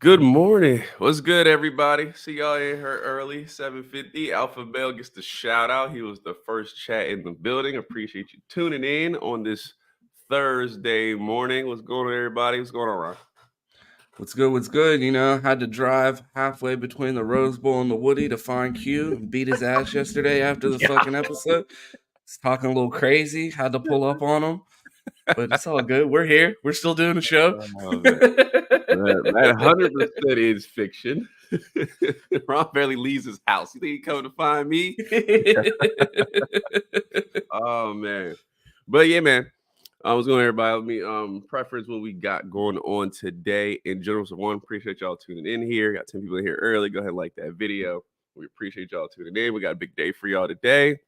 Good morning. What's good, everybody? See y'all in here early, 7:50. Alpha Male gets the shout out. He was the first chat in the building. Appreciate you tuning in on this Thursday morning. What's going on, everybody? What's going on, Ron? What's good? What's good? Had to drive halfway between the Rose Bowl and the Woody to find Q and beat his ass yesterday after the fucking episode. He's talking a little crazy. Had to pull up on him, but it's all good. We're here. We're still doing the show. Oh, man. That 100% is fiction. Ron barely leaves his house. You think he coming to find me? Oh, man. But yeah, man. What's going on, everybody? Let me preference what we got going on today in general. So one, appreciate y'all tuning in here. Got 10 people in here early. Go ahead and like that video. We appreciate y'all tuning in. We got a big day for y'all today.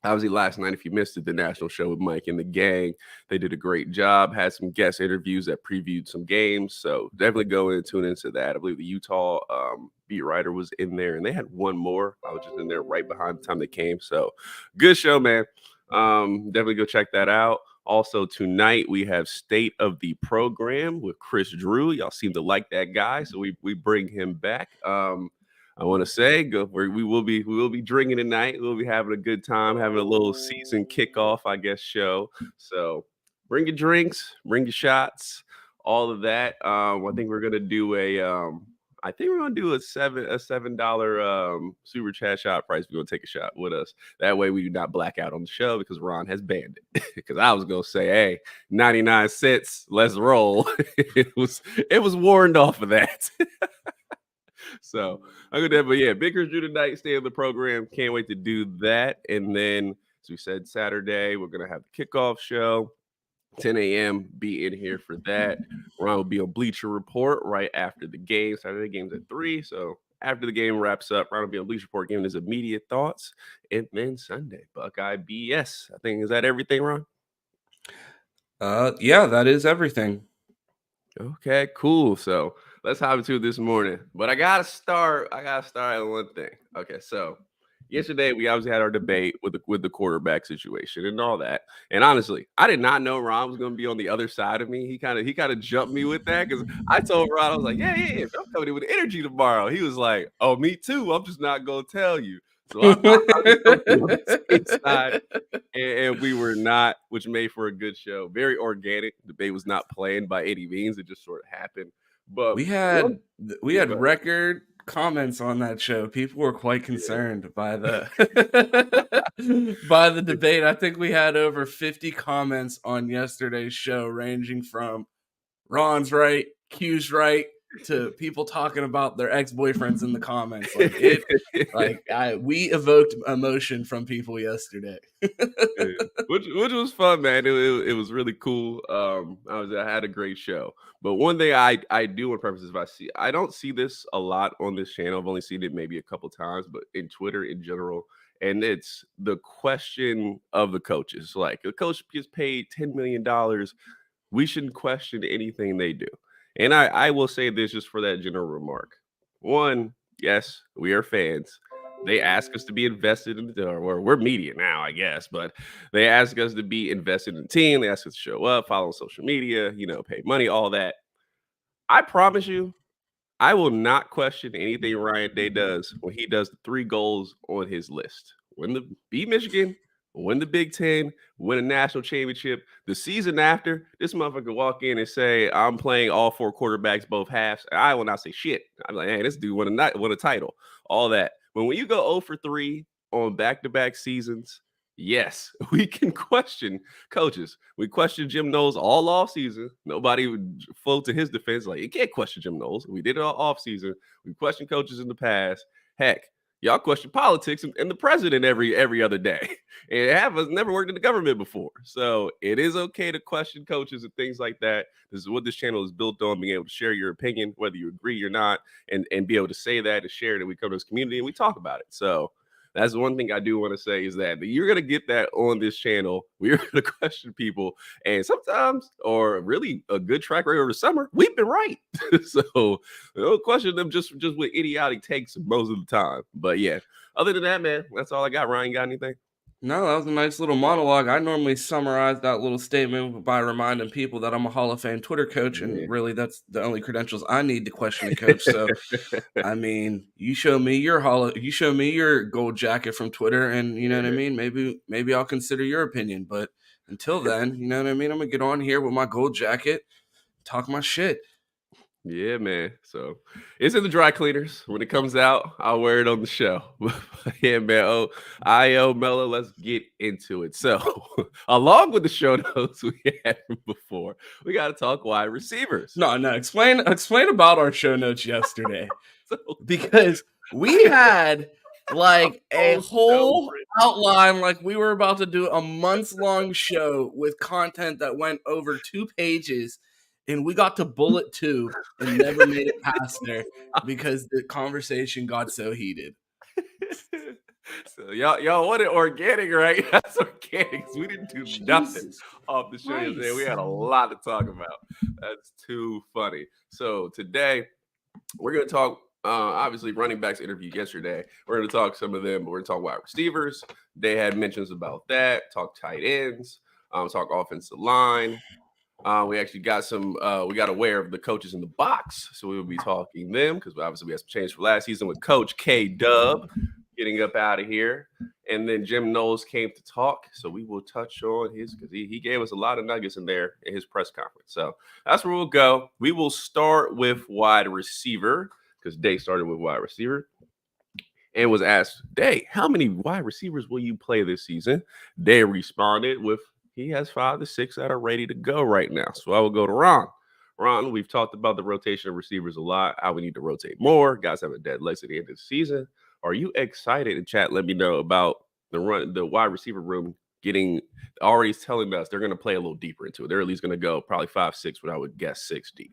Obviously, last night, if you missed it, the national show with Mike and the gang, they did a great job. Had some guest interviews that previewed some games. So definitely go in and tune into that. I believe the Utah beat writer was in there, and they had one more. I was just in there right behind the time they came. So good show, man. Definitely go check that out. Also, tonight we have State of the Program with Chris Drew. Y'all seem to like that guy, so we bring him back. I want to say we will be drinking tonight. We'll be having a good time, having a little season kickoff, I guess, show. So bring your drinks, bring your shots, all of that. I think we're gonna do a $7 super chat shot price. We're gonna take a shot with us. That way we do not black out on the show because Ron has banned it. Because I was gonna say, hey, 99 cents, let's roll. it was warned off of that. So I'm gonna, but yeah, Bickers Drew tonight. Stay in the program. Can't wait to do that. And then, as we said, Saturday we're gonna have the kickoff show. 10 a.m. Be in here for that. Ron will be on Bleacher Report right after the game. Saturday game's at 3. So after the game wraps up, Ron will be on Bleacher Report giving his immediate thoughts. And then Sunday, Buckeye BS. I think, is that everything, Ron? Yeah, that is everything. Okay, cool. So let's hop into it this morning. But I gotta start on one thing. Okay, so yesterday we obviously had our debate with the quarterback situation and all that. And honestly, I did not know Ron was gonna be on the other side of me. He kind of jumped me with that because I told Ron, I was like, yeah, I'm coming in with energy tomorrow. He was like, oh, me too. I'm just not gonna tell you. So I just on the same side. And we were not, which made for a good show. Very organic. The debate was not planned by any means. It just sort of happened. But we had record comments on that show. People were quite concerned by the by the debate. I think we had over 50 comments on yesterday's show, ranging from Ron's right, Q's right, to people talking about their ex-boyfriends in the comments. We evoked emotion from people yesterday. which was fun, man. It was really cool. I had a great show. But one thing I do want to preface is I don't see this a lot on this channel. I've only seen it maybe a couple times, but in Twitter in general. And it's the question of the coaches. Like, a coach gets paid $10 million. We shouldn't question anything they do. And I will say this just for that general remark. One, yes, we are fans. They ask us to be invested in or we're media now, I guess, but they ask us to be invested in the team. They ask us to show up, follow on social media, pay money, all that. I promise you, I will not question anything Ryan Day does when he does the 3 goals on his list. Beat Michigan, win the Big Ten, win a national championship. The season after, this motherfucker walk in and say, I'm playing all 4 quarterbacks, both halves. And I will not say shit. I'm like, hey, this dude won a title, all that. But when you go 0 for 3 on back-to-back seasons, yes, we can question coaches. We questioned Jim Knowles all offseason. Nobody would float to his defense. Like, you can't question Jim Knowles. We did it all offseason. We questioned coaches in the past. Heck, y'all question politics and the president every other day. And have us never worked in the government before. So it is okay to question coaches and things like that. This is what this channel is built on, being able to share your opinion, whether you agree or not, and be able to say that and share it. And we come to this community and we talk about it. So that's one thing I do want to say is that you're going to get that on this channel. We're going to question people. And sometimes, or really a good track record over the summer, we've been right. So don't question them just with idiotic takes most of the time. But yeah, other than that, man, that's all I got. Ryan, got anything? No, that was a nice little monologue. I normally summarize that little statement by reminding people that I'm a Hall of Fame Twitter coach, and Yeah. really that's the only credentials I need to question a coach. So, I mean, you show me you show me your gold jacket from Twitter, and you know what I Yeah. mean. Maybe I'll consider your opinion. But until then, you know what I mean. I'm gonna get on here with my gold jacket, talk my shit. Yeah, man. So it's in the dry cleaners. When it comes out, I'll wear it on the show. Yeah, man. Oh, Mello, let's get into it. So, along with the show notes we had from before, we got to talk wide receivers. No, no. Explain about our show notes yesterday. So, Because we had a like a whole show whole written. outline, like we were about to do a months long show with content that went over 2 pages, and we got to bullet 2 and never made it past there because the conversation got so heated. So y'all want it organic, right? That's organic. 'Cause we didn't do nothing Jesus off the show yesterday. We Christ. had a lot to talk about. That's too funny. So today we're gonna talk. Obviously, running backs interviewed yesterday. We're gonna talk some of them, but we're gonna talk wide receivers. They had mentions about that. Talk tight ends. Talk offensive line. We actually got some. We got aware of the coaches in the box, so we will be talking them because obviously we had some change for last season with Coach K Dub getting up out of here, and then Jim Knowles came to talk. So we will touch on his because he gave us a lot of nuggets in there in his press conference. So that's where we'll go. We will start with wide receiver because Day started with wide receiver and was asked, Day, how many wide receivers will you play this season? Day responded with, he has 5 to 6 that are ready to go right now. So I will go to Ron. Ron, we've talked about the rotation of receivers a lot, how we need to rotate more. Guys have a dead legs at the end of the season. Are you excited? In chat, let me know about the wide receiver room getting already telling us they're going to play a little deeper into it. They're at least going to go probably 5, 6, but I would guess 6 deep.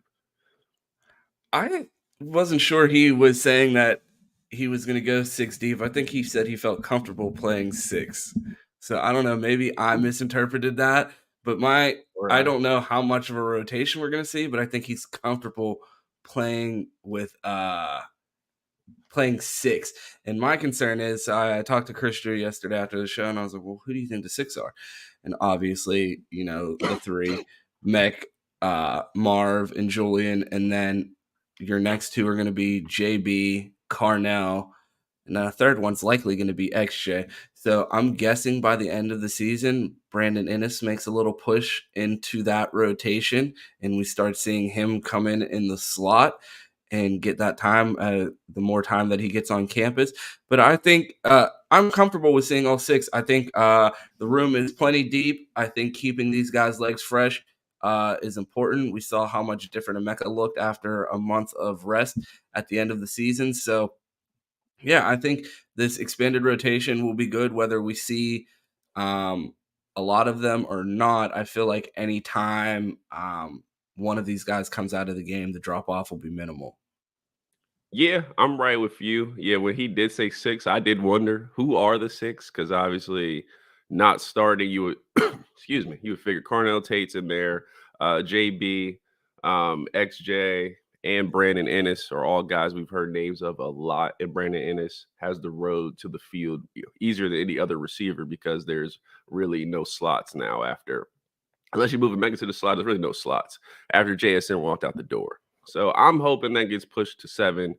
I wasn't sure he was saying that he was going to go 6 deep. I think he said he felt comfortable playing 6. So I don't know. Maybe I misinterpreted that. But I Right. don't know how much of a rotation we're going to see. But I think he's comfortable playing with playing 6. And my concern is I talked to Chris Drew yesterday after the show, and I was like, well, who do you think the 6 are? And obviously, you know, the 3, Mech, Marv, and Julian. And then your next 2 are going to be JB, Carnell, and then a third one's likely going to be XJ. So I'm guessing by the end of the season, Brandon Innes makes a little push into that rotation, and we start seeing him come in the slot and get that time, the more time that he gets on campus. But I think I'm comfortable with seeing all 6. I think the room is plenty deep. I think keeping these guys' legs fresh is important. We saw how much different Emeka looked after a month of rest at the end of the season. So, yeah, I think this expanded rotation will be good whether we see um, a lot of them or not. I feel like anytime one of these guys comes out of the game, the drop off will be minimal. Yeah, I'm right with you. Yeah, when he did say 6, I did wonder who are the 6 because obviously not starting, you would excuse me, you would figure Carnell Tate's in there, JB, XJ, and Brandon Ennis are all guys we've heard names of a lot. And Brandon Ennis has the road to the field easier than any other receiver because there's really no slots now after unless you move him back into the slot, there's really no slots after JSN walked out the door. So I'm hoping that gets pushed to 7.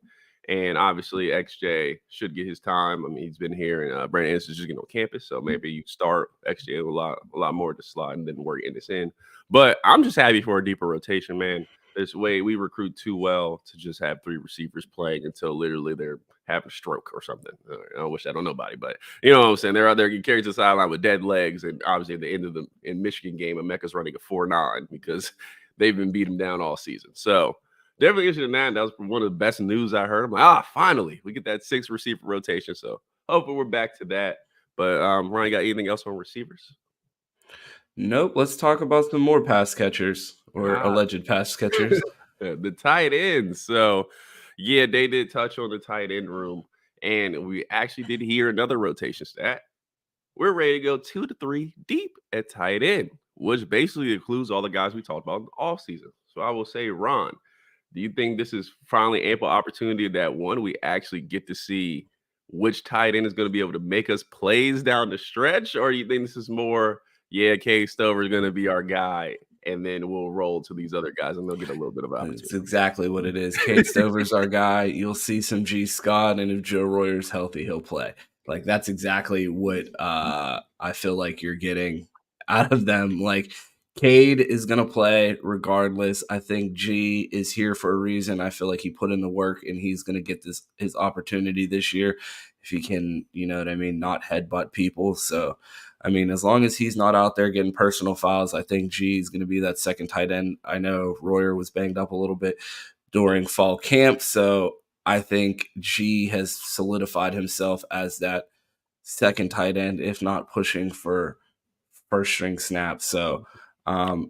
And obviously, XJ should get his time. I mean, he's been here, and Brandon Anderson is just getting on campus. So maybe you start XJ a lot more to slot and then work in this in. But I'm just happy for a deeper rotation, man. This way, we recruit too well to just have 3 receivers playing until literally they're having a stroke or something. I wish that on nobody, but you know what I'm saying? They're out there getting carried to the sideline with dead legs. And obviously, at the end of the in Michigan game, Emeka's running a 4.9 because they've been beating him down all season. So definitely interested in that. That was one of the best news I heard. I'm like, finally, we get that 6 receiver rotation. So hopefully we're back to that. But Ryan, got anything else on receivers? Nope. Let's talk about some more pass catchers or Ah, alleged pass catchers. the tight end. So yeah, they did touch on the tight end room. And we actually did hear another rotation stat. We're ready to go 2 to 3 deep at tight end, which basically includes all the guys we talked about in the offseason. So I will say, Ron, do you think this is finally ample opportunity that one, we actually get to see which tight end is going to be able to make us plays down the stretch, or do you think this is more, yeah, Cade Stover is going to be our guy, and then we'll roll to these other guys and they'll get a little bit of It's opportunity? exactly what it is. Cade Stover's our guy. You'll see some G Scott, and if Joe Royer's healthy, he'll play. Like that's exactly what I feel like you're getting out of them. Like Cade is gonna play regardless. I think G is here for a reason. I feel like he put in the work, and he's gonna get his opportunity this year if he can. You know what I mean? Not headbutt people. So I mean, as long as he's not out there getting personal fouls, I think G is going to be that second tight end. I know Royer was banged up a little bit during fall camp, so I think G has solidified himself as that second tight end, if not pushing for first string snaps. So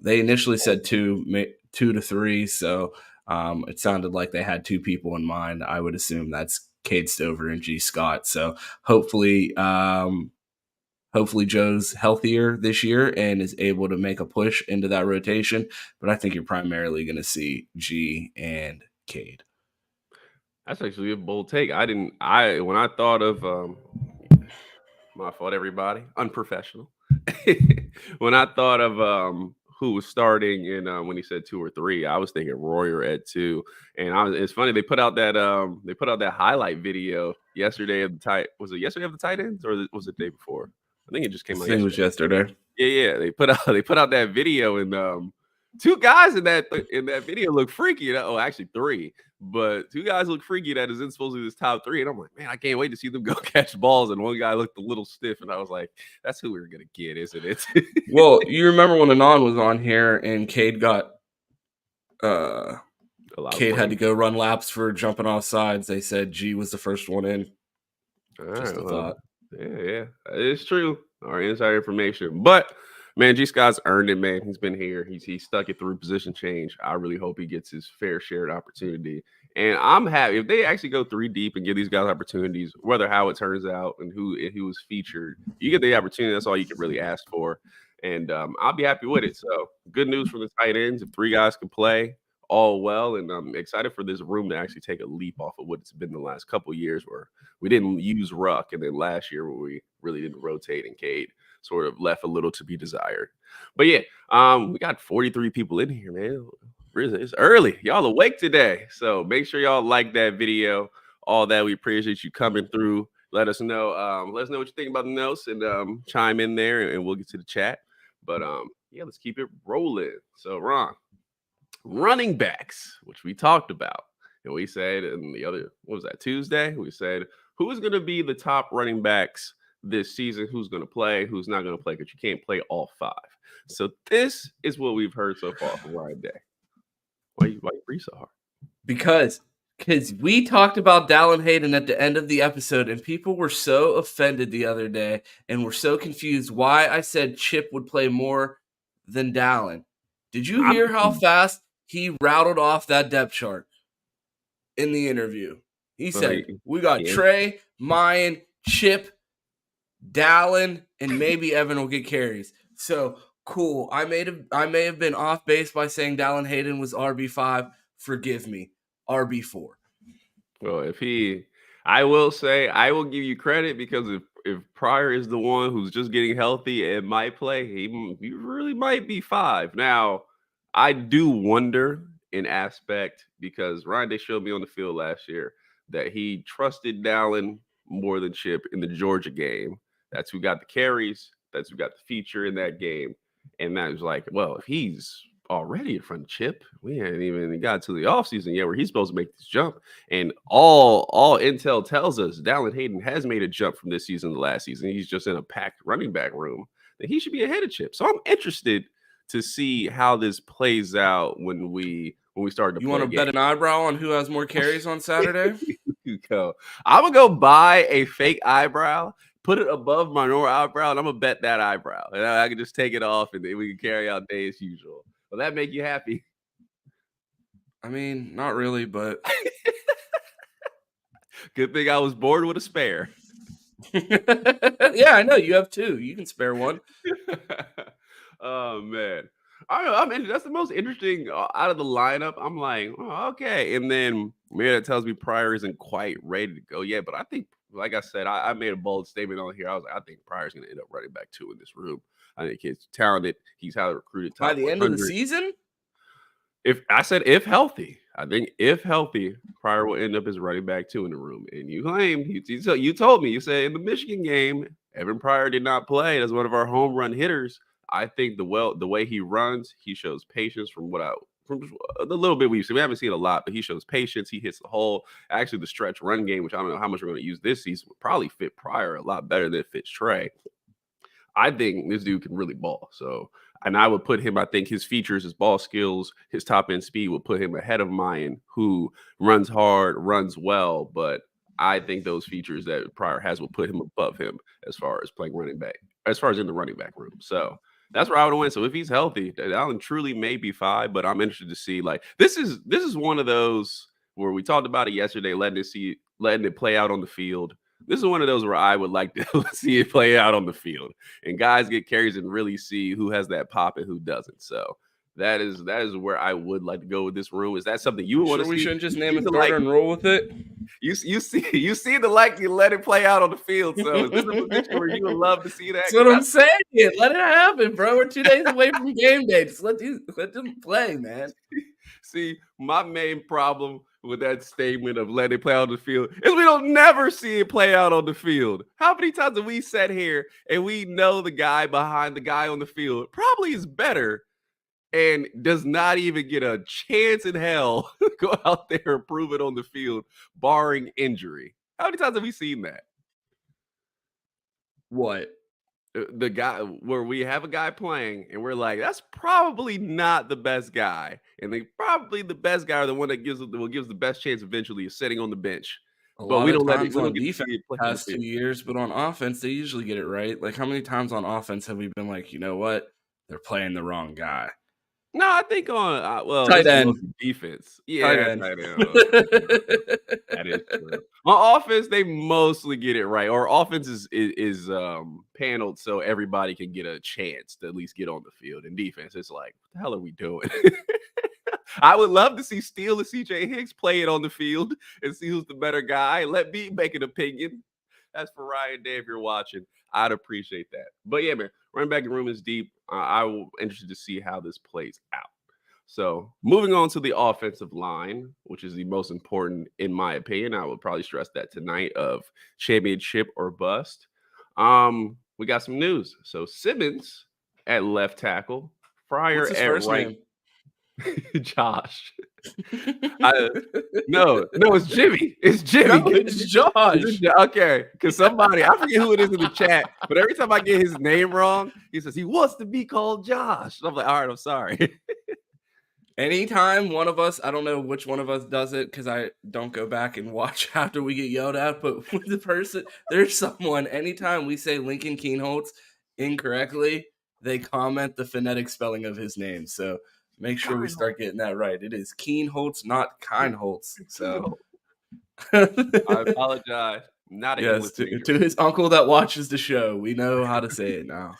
they initially said two to three, so it sounded like they had two people in mind. I would assume that's Cade Stover and G Scott. So hopefully. Hopefully Joe's healthier this year and is able to make a push into that rotation. But I think you're primarily going to see G and Cade. That's actually a bold take. When I thought of my fault, everybody, unprofessional. When I thought of who was starting in when he said 2 or 3, I was thinking Royer at 2. And it's funny, they put out that highlight video yesterday of the was it yesterday of the tight ends, or was it the day before? I think it just I came out think it was yesterday. yesterday. Yeah. They put out that video, and two guys in that video look freaky. Actually 3, but 2 guys look freaky that isn't supposed to be this top 3. And I'm like, man, I can't wait to see them go catch balls. And one guy looked a little stiff, and I was like, that's who we're gonna get, isn't it? Well, you remember when Anon was on here and Cade got Cade had to go run laps for jumping off sides. They said G was the first one in. Just a thought. Yeah, it's true. Our inside information, but man, G Scott's earned it, man. He's been here. He's stuck it through position change. I really hope he gets his fair shared opportunity. And I'm happy if they actually go 3 deep and give these guys opportunities, whether how it turns out and who was featured. You get the opportunity. That's all you can really ask for. And I'll be happy with it. So good news from the tight ends. If 3 guys can play, all well. And I'm excited for this room to actually take a leap off of what it's been the last couple of years where we didn't use Ruck. And then last year where we really didn't rotate, and Cade sort of left a little to be desired. But yeah, we got 43 people in here, man. It's early. Y'all awake today. So make sure y'all like that video. All that. We appreciate you coming through. Let us know. Let us know what you think about the notes, and chime in there, and we'll get to the chat. But yeah, let's keep it rolling. So Ron, running backs, which we talked about. And we said in the other, what was that, Tuesday? We said, who is going to be the top running backs this season? Who's going to play? Who's not going to play? Because you can't play all 5. So this is what we've heard so far from Ryan Day. Why you breathe so hard? Because we talked about Dallin Hayden at the end of the episode, and people were so offended the other day and were so confused why I said Chip would play more than Dallin. Did you hear how fast he rattled off that depth chart in the interview? He said, we got Trey, Mayan, Chip, Dallin, and maybe Evan will get carries. So cool. I may have been off base by saying Dallin Hayden was RB5. Forgive me. RB4. Well, I will say, I will give you credit, because if Pryor is the one who's just getting healthy and might play, he really might be 5. Now, I do wonder in aspect, because Ryan Day showed me on the field last year that he trusted Dallin more than Chip in the Georgia game. That's who got the carries. That's who got the feature in that game. And that was like, well, if he's already in front of Chip, we hadn't even got to the offseason yet where he's supposed to make this jump. And all intel tells us Dallin Hayden has made a jump from this season to last season. He's just in a packed running back room. That he should be ahead of Chip. So I'm interested to see how this plays out when we start to play. You want to bet an eyebrow on who has more carries on Saturday? I'm gonna go buy a fake eyebrow, put it above my normal eyebrow, and I'm gonna bet that eyebrow. And I can just take it off, and then we can carry out day as usual. Will that make you happy? I mean, not really, but good thing I was born with a spare. Yeah, I know you have 2. You can spare one. Oh man, I mean, that's the most interesting out of the lineup. I'm like, oh, okay, and then man, it tells me Pryor isn't quite ready to go yet, but I think like I said, I made a bold statement on here. I was like, I think Pryor's going to end up running back 2 in this room. I think he's talented. He's highly recruited, By top the end of the 100. season? If I said if healthy, I think if healthy, Pryor will end up as running back 2 in the room. And you claimed you told me, you said in the Michigan game, Evan Pryor did not play as one of our home run hitters. I think the way he runs, he shows patience from the little bit we've seen. We haven't seen a lot, but he shows patience. He hits the hole. Actually, the stretch run game, which I don't know how much we're going to use this season, would probably fit Pryor a lot better than it fits Trey. I think this dude can really ball. So, and I would put him, I think his features, his ball skills, his top end speed would put him ahead of Mayan, who runs hard, runs well. But I think those features that Pryor has will put him above him as far as playing running back, as far as in the running back room. So that's where I would win. So if he's healthy, Allen truly may be 5, but I'm interested to see. Like this is one of those where we talked about it yesterday, letting it play out on the field. This is one of those where I would like to see it play out on the field and guys get carries and really see who has that pop and who doesn't. So that is where I would like to go with this room. Is that something you want Sure, to we see? shouldn't just You name see a the starter and roll with it. you see the like you let it play out on the field. So is this a position where you would love to see that? That's what I'm saying. Let it happen, bro. We're 2 days away from game day. Just let them play, man. See, my main problem with that statement of let it play out on the field is we don't never see it play out on the field. How many times have we sat here and we know the guy behind the guy on the field probably is better and does not even get a chance in hell to go out there and prove it on the field, barring injury? How many times have we seen that? What? The guy where we have a guy playing and we're like, that's probably not the best guy, and they probably the best guy or the one that gives the best chance eventually is sitting on the bench, A but lot of times we don't on get to see defense it play on the past 2 field. years, but on offense, they usually get it right. Like, how many times on offense have we been like, you know what? They're playing the wrong guy. No, I think on well, Tight this is end. mostly defense. Tight Yeah, end. tight end. That is true. On offense, they mostly get it right. Or offense is paneled so everybody can get a chance to at least get on the field. In defense, it's like, what the hell are we doing? I would love to see Steele and CJ Hicks play it on the field and see who's the better guy. Let me make an opinion. That's for Ryan Day if you're watching. I'd appreciate that. But yeah, man, running back room is deep. I will interested to see how this plays out. So moving on to the offensive line, which is the most important in my opinion. I would probably stress that tonight of championship or bust. We got some news. So Simmons at left tackle, Fryer What's his at first right. name? Josh. No, it's Jimmy. It's Jimmy. No, it's Josh. Okay, because somebody, I forget who it is in the chat, but every time I get his name wrong, he says he wants to be called Josh. I'm like, all right, I'm sorry. Anytime one of us, I don't know which one of us does it because I don't go back and watch after we get yelled at, but with the person, there's someone, anytime we say Lincoln Keenholz incorrectly, they comment the phonetic spelling of his name. So make sure we start getting that right. It is Keenholz, not Kindholz. So I apologize. Not an yes, English major. to his uncle that watches the show, we know how to say it now.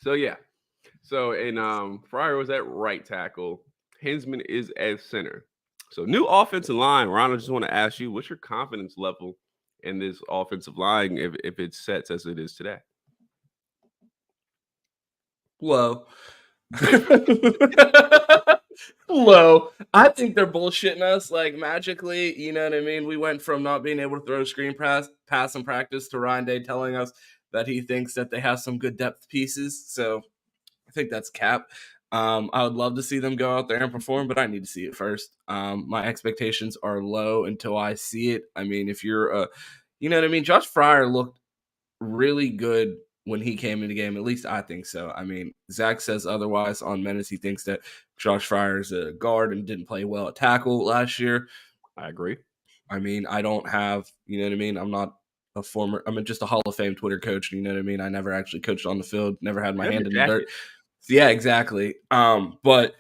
So yeah. So and Fryer was at right tackle. Hinsman is at center. So new offensive line. Ron, I just want to ask you, what's your confidence level in this offensive line if it sets as it is today? Low. Low. I think they're bullshitting us like magically. You know what I mean? We went from not being able to throw a screen pass in practice to Ryan Day telling us that he thinks that they have some good depth pieces. So I think that's cap. I would love to see them go out there and perform, but I need to see it first. My expectations are low until I see it. I mean, if you're you know what I mean? Josh Fryer looked really good when he came in the game. At least I think so. I mean, Zach says otherwise on Menace. He thinks that Josh Fryer is a guard and didn't play well at tackle last year. I agree. I mean, I don't have, you know what I mean? I'm not I'm just a Hall of Fame Twitter coach. You know what I mean? I never actually coached on the field, never had my hand in the dirt. Yeah, exactly. But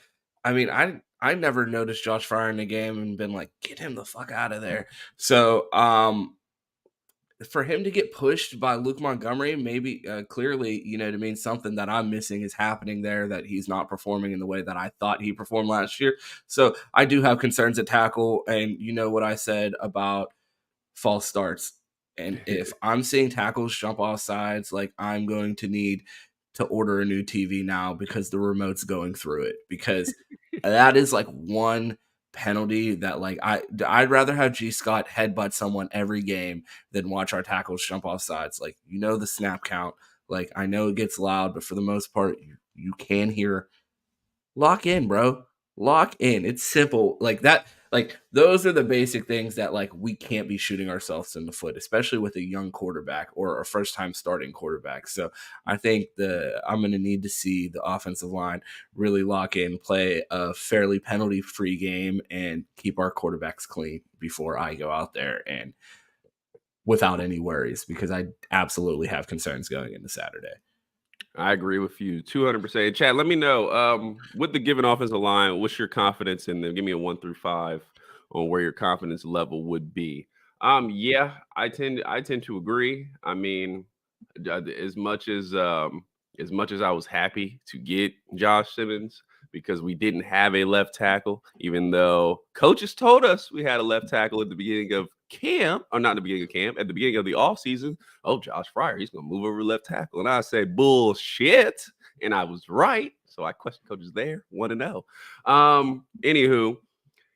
I mean, I never noticed Josh Fryer in the game and been like, get him the fuck out of there. So for him to get pushed by Luke Montgomery, maybe clearly, to mean something that I'm missing is happening there, that he's not performing in the way that I thought he performed last year. So I do have concerns at tackle. And you know what I said about false starts. And if I'm seeing tackles jump off sides, like, I'm going to need to order a new TV now because the remote's going through it. Because that is like one penalty that, like, I'd rather have G Scott headbutt someone every game than watch our tackles jump off sides. Like, the snap count. Like, I know it gets loud, but for the most part, you can hear. Lock in, bro. Lock in. It's simple. Like that. Like, those are the basic things that, like, we can't be shooting ourselves in the foot, especially with a young quarterback or a first time starting quarterback. So I think I'm going to need to see the offensive line really lock in, play a fairly penalty free game, and keep our quarterbacks clean before I go out there and without any worries, because I absolutely have concerns going into Saturday. I agree with you 200%. Chad, let me know, with the given offensive line, what's your confidence in them? Give me a 1 through 5 on where your confidence level would be. Yeah, I tend to agree. I mean, as much as I was happy to get Josh Simmons because we didn't have a left tackle, even though coaches told us we had a left tackle at the beginning of camp, or not the beginning of camp, at the beginning of the offseason. Oh, Josh Fryer, he's going to move over to left tackle. And I said, bullshit. And I was right. So I questioned coaches there, 1-0. Anywho,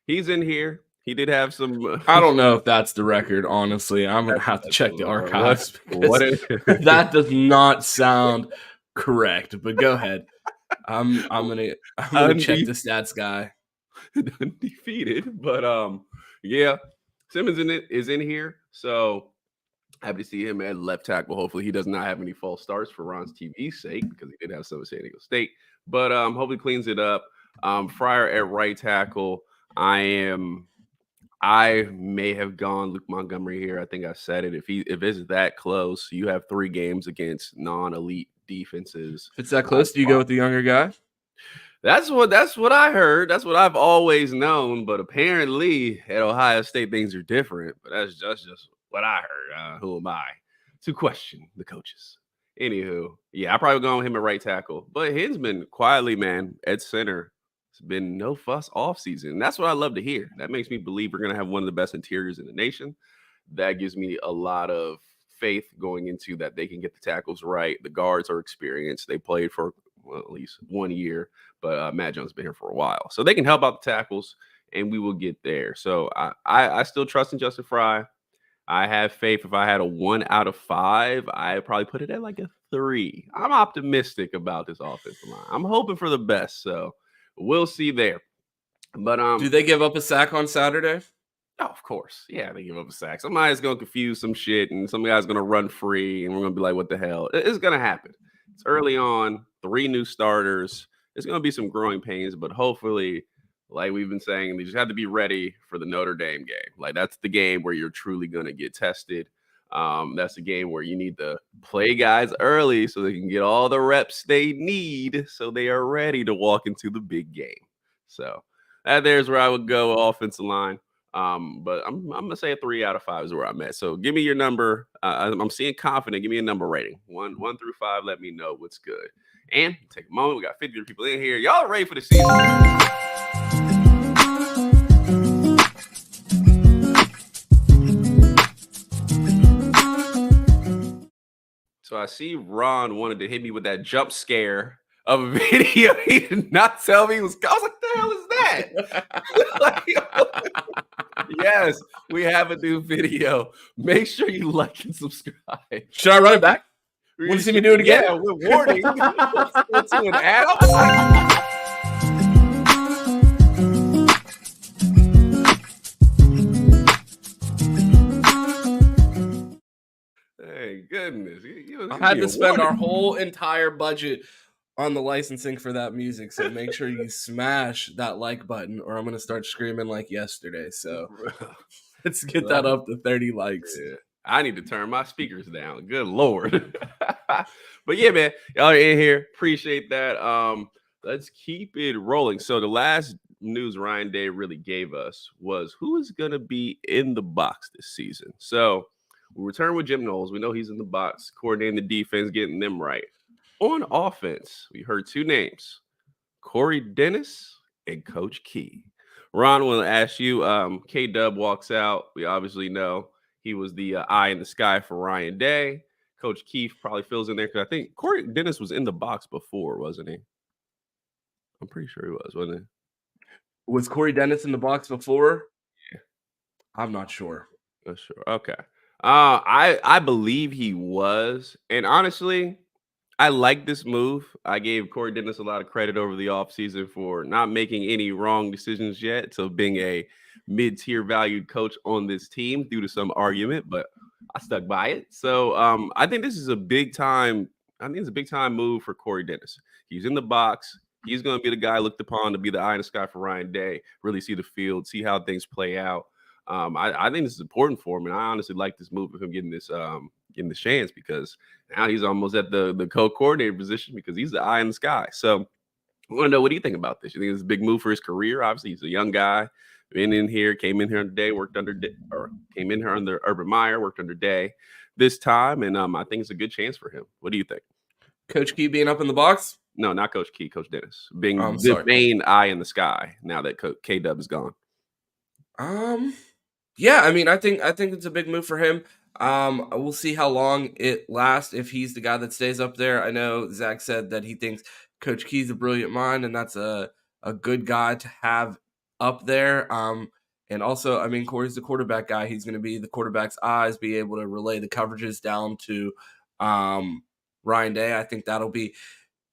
he's in here. He did have some. I don't know if that's the record, honestly. I'm going to have to check the archives because that does not sound correct. But go ahead. I'm gonna check the stats guy. Undefeated, but yeah, Simmons is in here, so happy to see him at left tackle. Hopefully, he does not have any false starts for Ron's TV's sake, because he did have some at San Diego State. But hopefully cleans it up. Fryer at right tackle. I may have gone Luke Montgomery here. I think I said it. If it's that close, you have 3 games against non-elite defenses. If it's that close, do you go with the younger guy? That's what I heard. That's what I've always known. But apparently at Ohio State things are different. But that's just what I heard. Who am I to question the coaches? Anywho, yeah, I probably go with him at right tackle. But Hinsman quietly, man, at center. It's been no fuss off season. That's what I love to hear. That makes me believe we're gonna have one of the best interiors in the nation. That gives me a lot of faith going into that they can get the tackles right. The guards are experienced. They played for at least 1 year, but Matt Jones has been here for a while. So they can help out the tackles, and we will get there. So I still trust in Justin Fry. I have faith. If I had a 1 out of 5, I'd probably put it at like a 3. I'm optimistic about this offensive line. I'm hoping for the best. So we'll see there. But do they give up a sack on Saturday? Oh, of course. Yeah, they give up a sack. Somebody's going to confuse some shit, and some guy's going to run free, and we're going to be like, what the hell? It's going to happen. It's early on, 3 new starters. There's going to be some growing pains, but hopefully, like we've been saying, they just have to be ready for the Notre Dame game. Like, that's the game where you're truly going to get tested. That's the game where you need to play guys early so they can get all the reps they need so they are ready to walk into the big game. So there's where I would go offensive line. But I'm gonna say a 3 out of 5 is where I'm at. So give me your number. I'm seeing confident. Give me a number rating. 1 through 5. Let me know what's good. And take a moment. We got 50 people in here. Y'all ready for the season? So I see Ron wanted to hit me with that jump scare of a video. He did not tell me it was. I was like, the hell is that? Yes, we have a new video. Make sure you like and subscribe. Should I run it back? Want to see me do it again? Yeah, with warning. Let's do an ad. Hey, goodness. I had to spend our whole entire budget on the licensing for that music, so make sure you smash that like button, or I'm going to start screaming like yesterday. So let's get that up to 30 likes. Yeah. I need to turn my speakers down. Good Lord. But yeah, man, y'all are in here. Appreciate that. Let's keep it rolling. So the last news Ryan Day really gave us was who is going to be in the box this season. So We return with Jim Knowles. We know he's in the box, coordinating the defense, getting them right. On offense, we heard two names: Corey Dennis and Coach Key. Ron, will ask you. K Dub walks out. We obviously know he was the eye in the sky for Ryan Day. Coach Keefe probably fills in there because I think Corey Dennis was in the box before, wasn't he? I'm pretty sure he was, wasn't he? Was Corey Dennis in the box before? Yeah. I'm not sure. Not sure. Okay. I believe he was, and honestly, I like this move. I gave Corey Dennis a lot of credit over the offseason for not making any wrong decisions yet, to being a mid-tier valued coach on this team due to some argument, but I stuck by it. So I think this is a big time. I think it's a big time move for Corey Dennis. He's in the box. He's going to be the guy looked upon to be the eye in the sky for Ryan Day. Really see the field, see how things play out. I think this is important for him, and I honestly like this move of him getting this chance because now he's almost at the co-coordinator position because he's the eye in the sky. So I want to know, what do you think about this? You think it's a big move for his career? Obviously, he's a young guy, came in here under Day, came in here under Urban Meyer, worked under Day this time, and I think it's a good chance for him. What do you think? Coach Key being up in the box? No, not Coach Key, Coach Dennis, I'm being the sorry. main eye in the sky now that K Dub is gone. Yeah, I mean, I think it's a big move for him. We'll see how long it lasts if he's the guy that stays up there. I know Zach said that he thinks Coach Key's a brilliant mind, and that's a good guy to have up there. And also, I mean, Corey's the quarterback guy. He's going to be the quarterback's eyes, be able to relay the coverages down to Ryan Day. I think that'll be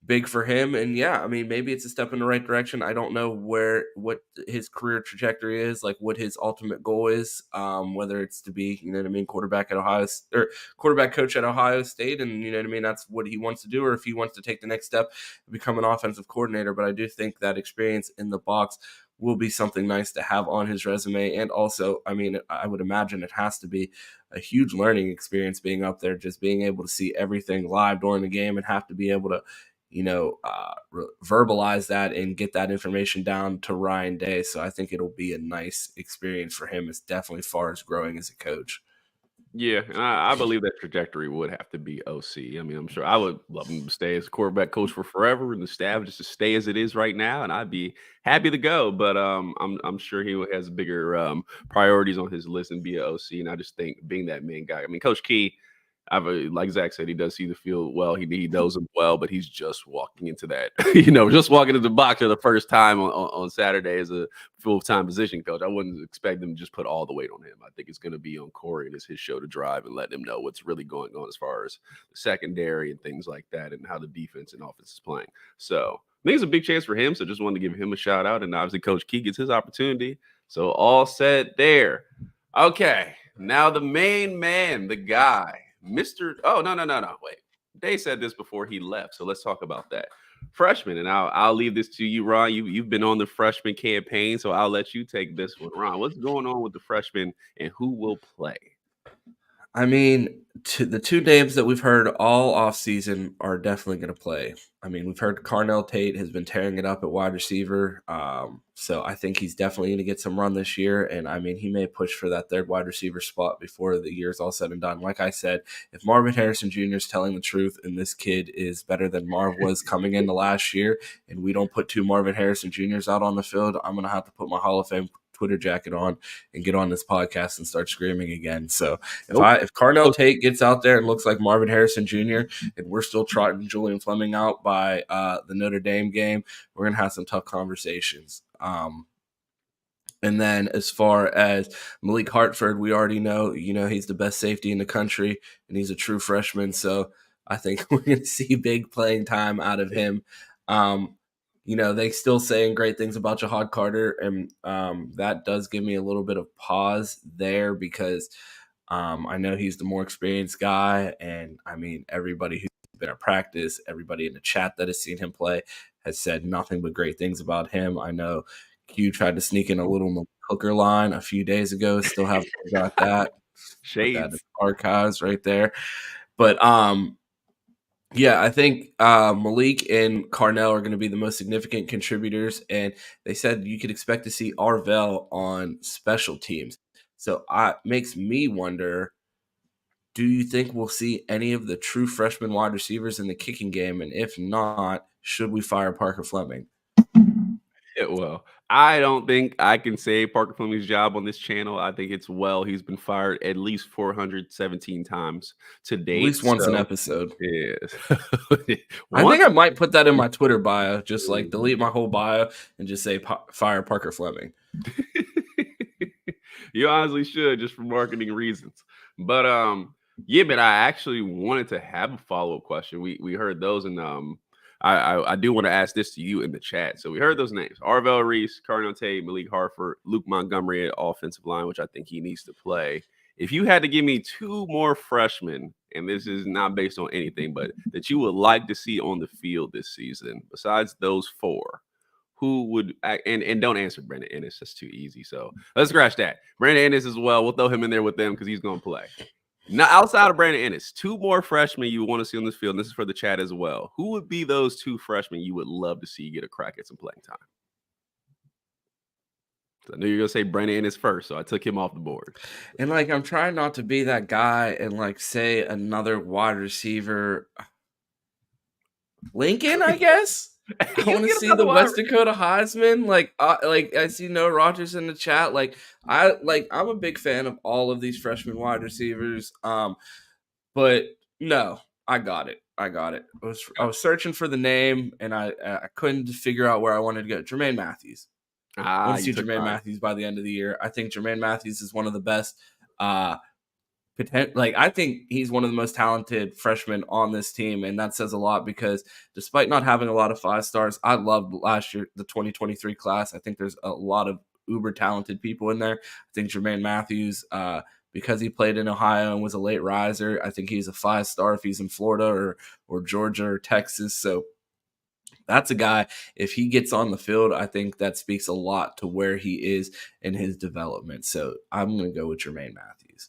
big for him. And yeah, I mean, maybe it's a step in the right direction. I don't know what his career trajectory is, like what his ultimate goal is, whether it's to be, you know what I mean, quarterback at or quarterback coach at Ohio State, and you know what I mean, that's what he wants to do, or if he wants to take the next step and become an offensive coordinator. But I do think that experience in the box will be something nice to have on his resume. And also, I mean, I would imagine it has to be a huge learning experience being up there, just being able to see everything live during the game and have to be able to verbalize that and get that information down to Ryan Day. So I think it'll be a nice experience for him. It's definitely far as growing as a coach. Yeah, and I believe that trajectory would have to be OC. I mean, I'm sure I would love him to stay as quarterback coach for forever, and the staff just to stay as it is right now, and I'd be happy to go. But I'm sure he has bigger priorities on his list and be an OC. And I just think being that main guy. I mean, Coach Key, like Zach said, he does see the field well. He knows him well, but he's just walking into that, just walking into the box for the first time on Saturday as a full-time position coach. I wouldn't expect them to just put all the weight on him. I think it's going to be on Corey, and it's his show to drive and let him know what's really going on as far as the secondary and things like that and how the defense and offense is playing. So I think it's a big chance for him. So just wanted to give him a shout out. And obviously Coach Key gets his opportunity. So all set there. Okay. Now the main man, the guy. Oh, no. Wait. They said this before he left, so let's talk about that. Freshman, and I'll leave this to you, Ron. You've been on the freshman campaign, so I'll let you take this one. Ron, what's going on with the freshmen and who will play? I mean, the two names that we've heard all offseason are definitely going to play. I mean, we've heard Carnell Tate has been tearing it up at wide receiver. So I think he's definitely going to get some run this year. And I mean, he may push for that third wide receiver spot before the year's all said and done. Like I said, if Marvin Harrison Jr. is telling the truth and this kid is better than Marv was coming into last year, and we don't put two Marvin Harrison Jr.'s out on the field, I'm going to have to put my Hall of Fame Twitter jacket on and get on this podcast and start screaming again. So if Carnell Tate gets out there and looks like Marvin Harrison Jr. and we're still trotting Julian Fleming out by the Notre Dame game, we're gonna have some tough conversations. And then as far as Malik Hartford, we already know, he's the best safety in the country and he's a true freshman. So I think we're going to see big playing time out of him. They still saying great things about Jahad Carter, and that does give me a little bit of pause there because I know he's the more experienced guy, and I mean, everybody who's been at practice, everybody in the chat that has seen him play has said nothing but great things about him. I know Q tried to sneak in a little hooker line a few days ago. Still haven't got that. Shades. Put that in archives right there. But yeah, I think Malik and Carnell are going to be the most significant contributors, and they said you could expect to see Arvell on special teams. So it makes me wonder Do you think we'll see any of the true freshman wide receivers in the kicking game? And if not, should we fire Parker Fleming? Yeah, well, I don't think I can say Parker Fleming's job on this channel. I think it's he's been fired at least 417 times to At date. least once an So episode. yeah, I think once I might put that in my Twitter bio, just like delete my whole bio and just say fire Parker Fleming. you honestly should, just for marketing reasons. But yeah, but I actually wanted to have a follow-up question. We heard those, and I do want to ask this to you in the chat. So we heard those names: Arvell Reese, Carnell Tate, Malik Harford, Luke Montgomery at offensive line, which I think he needs to play. If you had to give me two more freshmen, and this is not based on anything, but that you would like to see on the field this season, besides those four, who would and don't answer Brandon Ennis? That's too easy. So let's scratch that. Brandon Ennis as well. We'll throw him in there with them because he's going to play. Now, outside of Brandon Ennis, two more freshmen you want to see on this field. And this is for the chat as well. Who would be those two freshmen you would love to see get a crack at some playing time? I knew you were gonna say Brandon Ennis first, so I took him off the board. And like, I'm trying not to be that guy and like say another wide receiver. Lincoln, I guess. I want to see the West Dakota Heisman. Like I see Noah Rogers in the chat. I'm a big fan of all of these freshman wide receivers. But no, I got it. I was searching for the name and I couldn't figure out where I wanted to go. Jermaine Matthews. I want to see Jermaine Matthews by the end of the year. I think Jermaine Matthews is one of the best. I think he's one of the most talented freshmen on this team, and that says a lot because despite not having a lot of 5 stars, I loved last year the 2023 class. I think there's a lot of uber talented people in there. I think Jermaine Matthews, because he played in Ohio and was a late riser, I think he's a 5-star if he's in Florida or Georgia or Texas. So that's a guy, if he gets on the field, I think that speaks a lot to where he is in his development. So I'm going to go with Jermaine Matthews.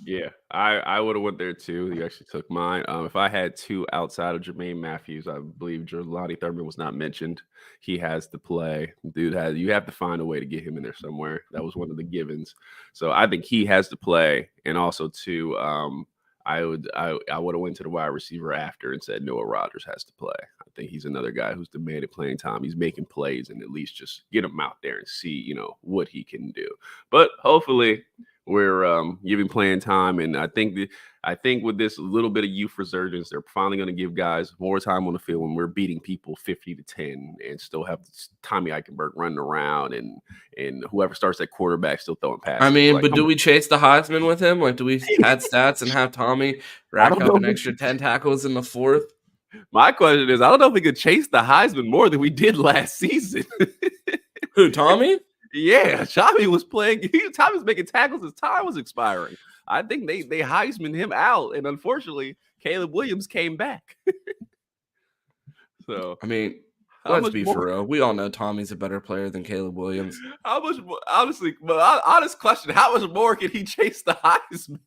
Yeah, I would have went there too. You actually took mine. If I had two outside of Jermaine Matthews, I believe Jelani Thurman was not mentioned. He has to play. You have to find a way to get him in there somewhere. That was one of the givens. So I think he has to play. And also too, I would have went to the wide receiver after and said Noah Rogers has to play. I think he's another guy who's demanded playing time. He's making plays, and at least just get him out there and see, what he can do. But hopefully we're giving playing time, and I think with this little bit of youth resurgence, they're finally going to give guys more time on the field when we're beating people 50-10 and still have Tommy Eichenberg running around and whoever starts at quarterback still throwing passes. I mean, but do we chase the Heisman with him? Like, do we add stats and have Tommy rack up an extra 10 tackles in the fourth? My question is, I don't know if we could chase the Heisman more than we did last season. Who, Tommy? Yeah, Tommy was playing. Tommy was making tackles as time was expiring. I think they Heisman him out, and unfortunately, Caleb Williams came back. So I mean, let's be for real. We all know Tommy's a better player than Caleb Williams. How much? Honestly, honest question: how much more can he chase the Heisman?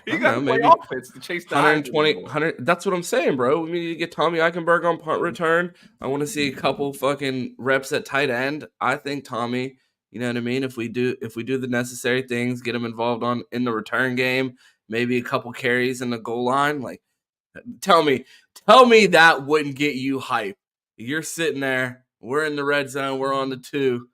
He got to play offense to chase the 100. That's what I'm saying, bro. We need to get Tommy Eichenberg on punt return. I want to see a couple fucking reps at tight end. I think Tommy, you know what I mean? If we do the necessary things, get him involved in the return game, maybe a couple carries in the goal line. Like, tell me that wouldn't get you hype. You're sitting there, we're in the red zone, we're on the 2,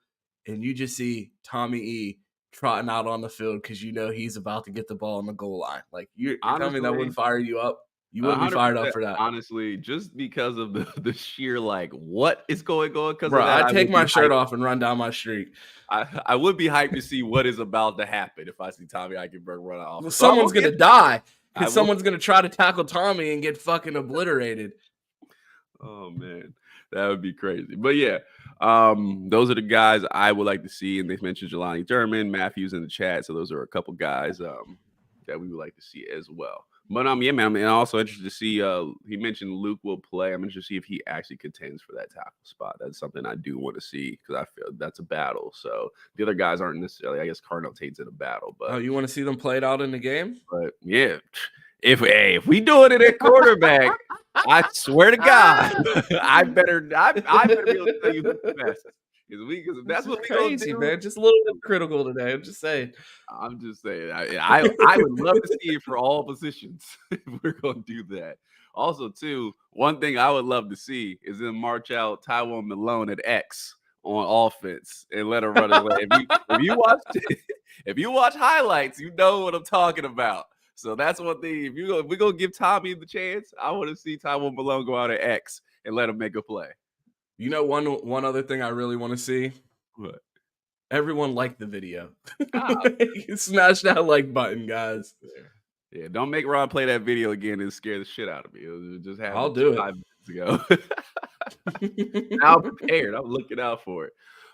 and you just see Tommy E trotting out on the field because he's about to get the ball on the goal line. Like, you're telling me that wouldn't fire you up? You wouldn't be fired up for that. Honestly, just because of the sheer, like, what is going on? Bro, I'd take my shirt off and run down my street. I would be hyped to see what is about to happen if I see Tommy Eichenberg run off. Well, someone's going to die because someone's going to try to tackle Tommy and get fucking obliterated. Oh, man. That would be crazy. But yeah, those are the guys I would like to see. And they mentioned Jelani Thurman, Matthews in the chat. So those are a couple guys that we would like to see as well. But yeah, man, I'm also interested to see. He mentioned Luke will play. I'm interested to see if he actually contends for that tackle spot. That's something I do want to see because I feel that's a battle. So the other guys aren't necessarily. I guess Carnell Tate's in a battle, but you want to see them played out in the game? But yeah, If we doing it at quarterback, I swear to God, I better be able to tell you who's the best. Because if This that's is what we gonna crazy, do, man. Just a little bit critical today. I'm just saying. I'm just saying. I would love to see it for all positions if we're gonna do that. Also, too, one thing I would love to see is them march out Tywone Malone at X on offense and let him run his way. If you watch highlights, you know what I'm talking about. So that's one thing. If we're gonna give Tommy the chance, I want to see Tywone Malone go out at X and let him make a play. You know, one other thing I really want to see. What? Everyone like the video. Ah, Smash that like button, guys. yeah, don't make Ron play that video again and scare the shit out of me. It just I'll happened do 5 minutes ago. Now I'm prepared. I'm looking out for it.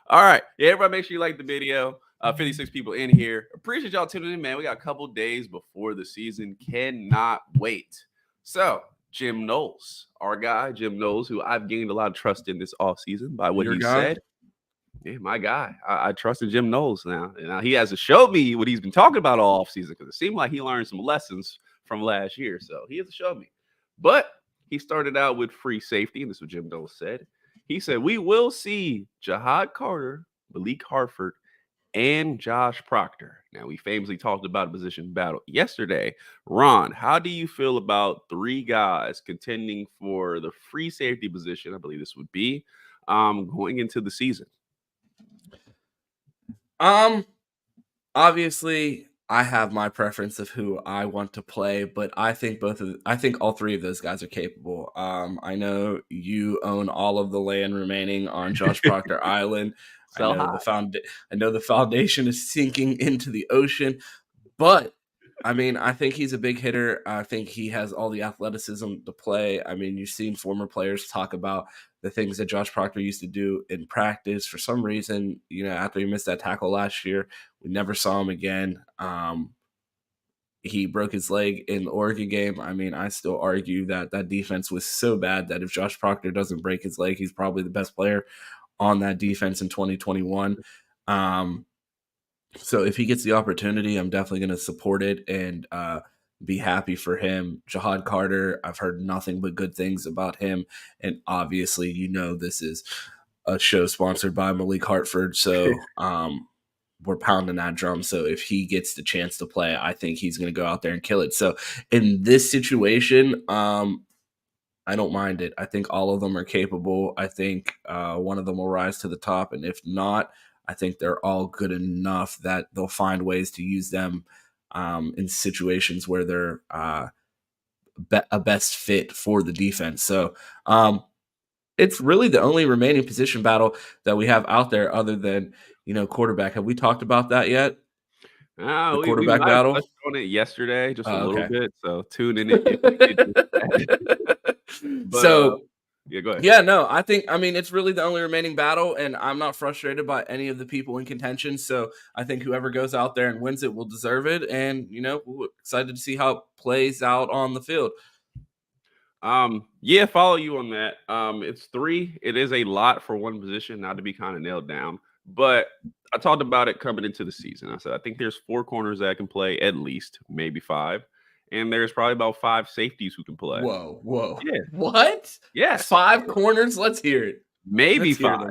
All right. Yeah, everybody make sure you like the video. 56 people in here. Appreciate y'all tuning in, man. We got a couple days before the season. Cannot wait. So, Jim Knowles, our guy, Jim Knowles, who I've gained a lot of trust in this offseason by what Your he guy? said. Yeah, my guy. I trusted Jim Knowles now. And now he has to show me what he's been talking about all offseason because it seemed like he learned some lessons from last year. So he has to show me. But he started out with free safety, and this is what Jim Knowles said. He said, we will see Jahad Carter, Malik Hartford, and Josh Proctor. Now, we famously talked about a position battle yesterday. Ron, how do you feel about 3 guys contending for the free safety position? I believe this would be going into the season. Obviously, I have my preference of who I want to play, but I think all 3 of those guys are capable. I know you own all of the land remaining on Josh Proctor Island. So I know the foundation is sinking into the ocean, but I mean, I think he's a big hitter. I think he has all the athleticism to play. I mean, you've seen former players talk about the things that Josh Proctor used to do in practice. For some reason, after he missed that tackle last year, we never saw him again. He broke his leg in the Oregon game. I mean, I still argue that defense was so bad that if Josh Proctor doesn't break his leg, he's probably the best player on that defense in 2021. So if he gets the opportunity, I'm definitely going to support it and be happy for him. Jahad Carter, I've heard nothing but good things about him. And obviously, this is a show sponsored by Malik Hartford. So we're pounding that drum. So if he gets the chance to play, I think he's going to go out there and kill it. So in this situation, I don't mind it. I think all of them are capable. I think one of them will rise to the top. And if not, I think they're all good enough that they'll find ways to use them in situations where they're a best fit for the defense. So it's really the only remaining position battle that we have out there other than, quarterback. Have we talked about that yet? The quarterback we battle? touched on it yesterday, just a little Okay. bit. So tune in if you did. But, yeah, go ahead. Yeah, no, it's really the only remaining battle, and I'm not frustrated by any of the people in contention. So I think whoever goes out there and wins it will deserve it. And, we're excited to see how it plays out on the field. Yeah, follow you on that. It's 3. It is a lot for one position, not to be kind of nailed down. But I talked about it coming into the season. I said, I think there's 4 corners that can play at least, maybe 5. And there's probably about 5 safeties who can play. Whoa. Yeah. What? Yes. 5 corners? Let's hear it. Maybe 5.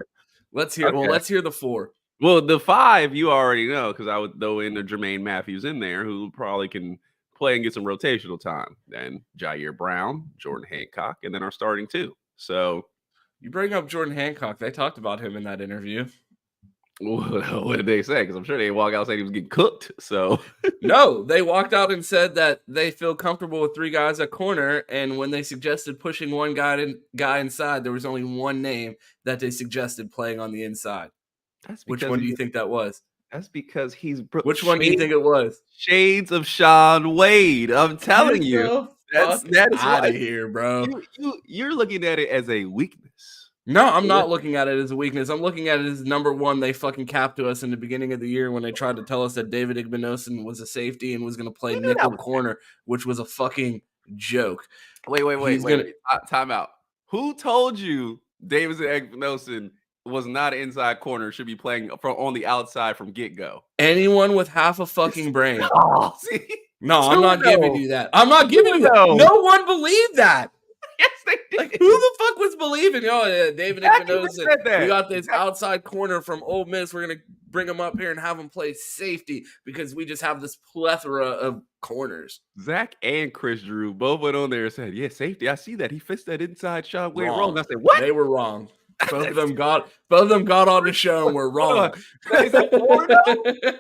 Let's hear. Okay. Well, let's hear the 4. Well, the 5 you already know because I would throw in the Jermaine Matthews in there who probably can play and get some rotational time. Then Jair Brown, Jordan Hancock, and then our starting 2. So you bring up Jordan Hancock. They talked about him in that interview. What did they say? Because I'm sure they walk out saying he was getting cooked. So no, they walked out and said that they feel comfortable with 3 guys at corner. And when they suggested pushing one guy inside, there was only one name that they suggested playing on the inside. Which one do you think that was? That's because he's. Which one do you think it was? Shades of Sean Wade. I'm telling you. That's out of here, bro. You're looking at it as a weakness. No, I'm not looking at it as a weakness. I'm looking at it as number 1. They fucking capped to us in the beginning of the year when they tried to tell us that David Igbinosun was a safety and was going to play nickel corner, which was a fucking joke. Wait. Time out. Who told you David Igbinosun was not an inside corner, should be playing on the outside from get-go? Anyone with half a fucking brain. See? No, I'm not giving you that. I'm not giving you that. 2-0. No one believed that. Yes, they did. Like, who the fuck was believing? Oh, yeah, David Zach even knows said that. we got this outside corner from Ole Miss. We're going to bring him up here and have him play safety because we just have this plethora of corners. Zach and Chris Drew both went on there and said, yeah, safety. I see that. He fits that inside shot way wrong. I said, what? They were wrong. Both of them got on the show and were wrong. Is that 4-0?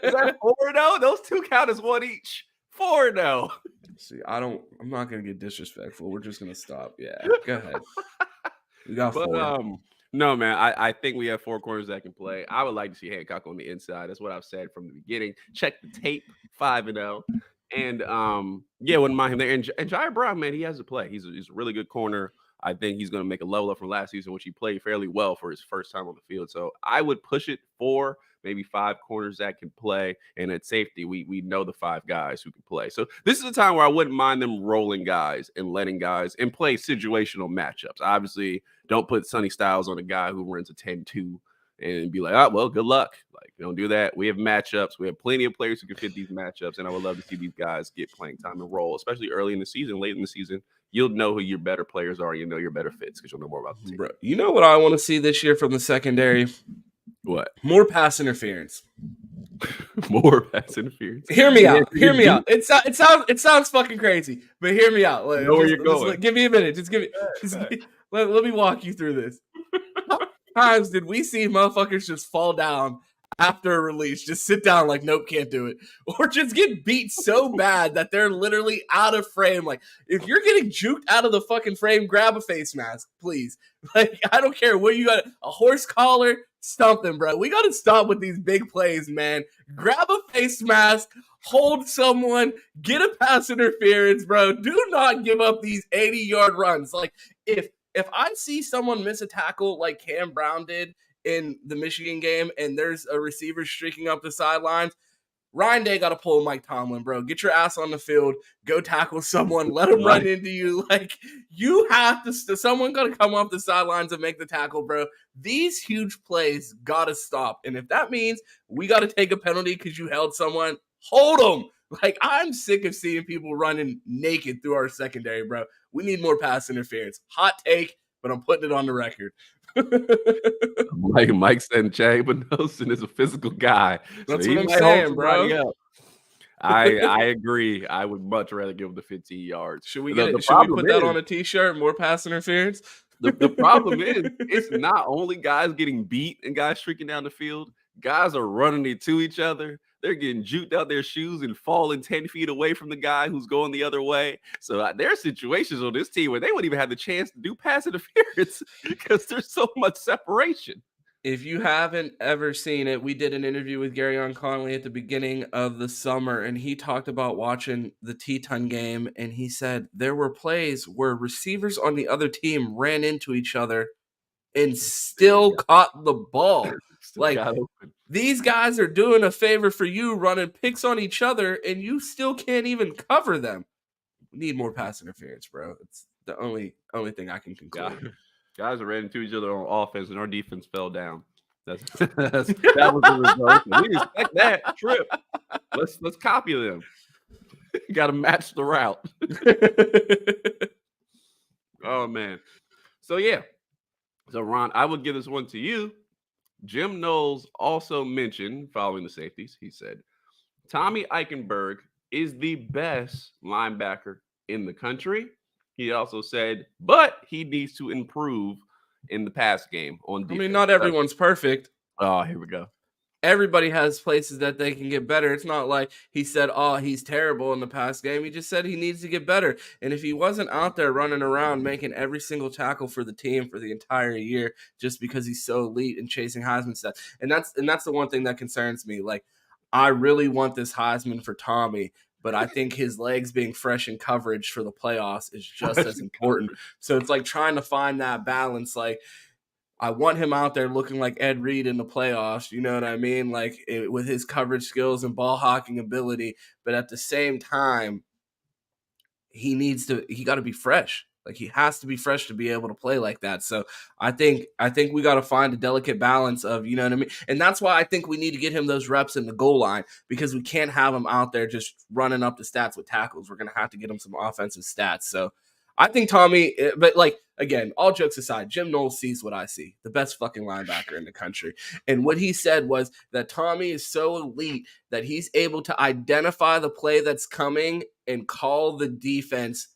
Is that 4-0? Those two count as one each. 4-0. See, I'm not gonna get disrespectful. We're just gonna stop. Yeah, go ahead. We got 4. No, man. I think we have 4 corners that can play. I would like to see Hancock on the inside. That's what I've said from the beginning. Check the tape, 5-0. And yeah, wouldn't mind him there. And Jair Brown, man, he has to play. He's a really good corner. I think he's going to make a level up from last season, which he played fairly well for his first time on the field. So I would push it 4, maybe 5 corners that can play. And at safety, we know the 5 guys who can play. So this is a time where I wouldn't mind them rolling guys and letting guys and play situational matchups. Obviously, don't put Sonny Styles on a guy who runs a 10-2 and be like, oh, well, good luck. Like, don't do that. We have matchups. We have plenty of players who can fit these matchups. And I would love to see these guys get playing time and roll, especially early in the season, late in the season. You'll know who your better players are. You know your better fits because you'll know more about the team. Bro, you know what I want to see this year from the secondary? What? More pass interference. More pass interference. Hear me out. Hear me out. It sounds fucking crazy, but hear me out. Know where you're going. Give me a minute. Let me walk you through this. How many times did we see motherfuckers just fall down after a release, just sit down like, nope, can't do it, or just get beat so bad that they're literally out of frame? Like, if you're getting juked out of the fucking frame, grab a face mask, please. Like, I don't care what you got, a horse collar, something, bro. We got to stop with these big plays, man. Grab a face mask, hold someone, get a pass interference, bro. Do not give up these 80-yard runs. Like, if I see someone miss a tackle like Cam Brown did in the Michigan game and there's a receiver streaking up the sidelines, Ryan Day got to pull Mike Tomlin, bro. Get your ass on the field. Go tackle someone. Let them run into you. Like, you have to someone got to come off the sidelines and make the tackle, bro. These huge plays got to stop. And if that means we got to take a penalty because you held someone, hold them. Like, I'm sick of seeing people running naked through our secondary, bro. We need more pass interference. Hot take, but I'm putting it on the record. Mike said Chad Nelson is a physical guy. That's what I'm saying, bro. I agree. I would much rather give him the 15 yards. Should we put that on a t-shirt? More pass interference? The problem is, it's not only guys getting beat and guys streaking down the field. Guys are running into each other. They're getting juked out their shoes and falling 10 feet away from the guy who's going the other way. So there are situations on this team where they wouldn't even have the chance to do pass interference because there's so much separation. If you haven't ever seen it, we did an interview with Garyon Conley at the beginning of the summer, and he talked about watching the Teton game, and he said there were plays where receivers on the other team ran into each other and still caught the ball. Like, these guys are doing a favor for you, running picks on each other, and you still can't even cover them. We need more pass interference, bro. It's the only thing I can conclude. Guys are ran into each other on offense, and our defense fell down. That was the result. We didn't expect that trip. Let's copy them. Got to match the route. Oh man. So yeah. So Ron, I would give this one to you. Jim Knowles also mentioned, following the safeties, he said, Tommy Eichenberg is the best linebacker in the country. He also said, but he needs to improve in the pass game on defense. I mean, not everyone's perfect. Oh, here we go. Everybody has places that they can get better. It's not like he said, oh, he's terrible in the pass game. He just said he needs to get better. And if he wasn't out there running around making every single tackle for the team for the entire year just because he's so elite and chasing Heisman stats. And that's the one thing that concerns me. Like, I really want this Heisman for Tommy, but I think his legs being fresh in coverage for the playoffs is just as important. So it's like trying to find that balance. Like, I want him out there looking like Ed Reed in the playoffs, you know what I mean? Like, with his coverage skills and ball hawking ability. But at the same time, he got to be fresh. Like, he has to be fresh to be able to play like that. So I think we got to find a delicate balance of, you know what I mean? And that's why I think we need to get him those reps in the goal line, because we can't have him out there just running up the stats with tackles. We're going to have to get him some offensive stats. So I think Tommy, but like, again, all jokes aside, Jim Knowles sees what I see, the best fucking linebacker in the country. And what he said was that Tommy is so elite that he's able to identify the play that's coming and call the defense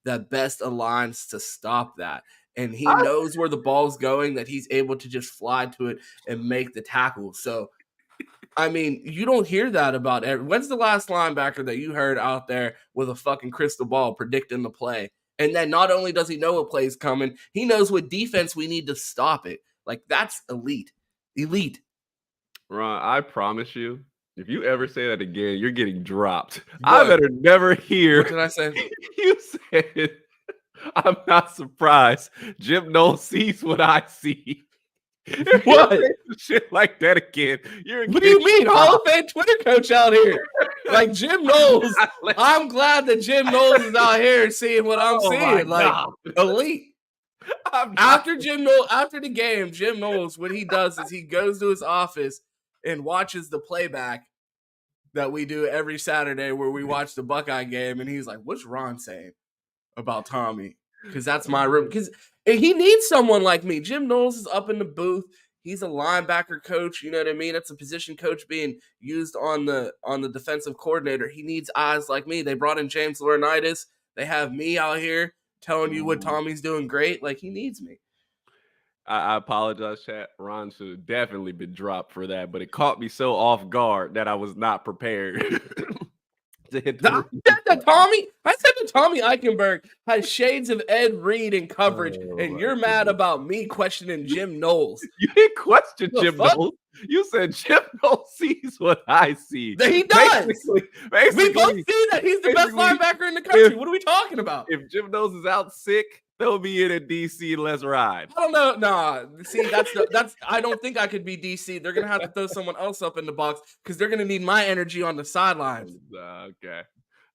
that best aligns to stop that. And he knows where the ball's going, that he's able to just fly to it and make the tackle. So, I mean, you don't hear that about when's the last linebacker that you heard out there with a fucking crystal ball predicting the play? And then not only does he know what play's coming, he knows what defense we need to stop it. Like, that's elite. Elite. Ron, I promise you, if you ever say that again, you're getting dropped. What? I better never hear. What did I say? You said, I'm not surprised. Jim Knowles sees what I see. What? Shit like that again. What do you mean? Hall of Fame Twitter coach out here. Like, Jim Knowles. I'm glad that Jim Knowles is out here seeing what I'm seeing. Like, elite. After the game, Jim Knowles, what he does is he goes to his office and watches the playback that we do every Saturday where we watch the Buckeye game, and he's like, what's Ron saying about Tommy? Because that's my room. Because he needs someone like me. Jim Knowles is up in the booth. He's a linebacker coach. You know what I mean? That's a position coach being used on the defensive coordinator. He needs eyes like me. They brought in James Laurinaitis. They have me out here telling you what Tommy's doing great. Like, he needs me. I apologize, chat. Ron should have definitely been dropped for that, but it caught me so off guard that I was not prepared to hit the Tommy. I said that Tommy Eichenberg has shades of Ed Reed in coverage, and you're mad about me questioning Jim Knowles. You didn't question Jim Knowles. You said Jim Knowles sees what I see. He does. Basically, we both see that he's the best linebacker in the country. What are we talking about? If Jim Knowles is out sick, they'll be in a DC. Let's ride. I don't know. Nah, see, that's. I don't think I could be DC. They're gonna have to throw someone else up in the box because they're gonna need my energy on the sidelines. Okay,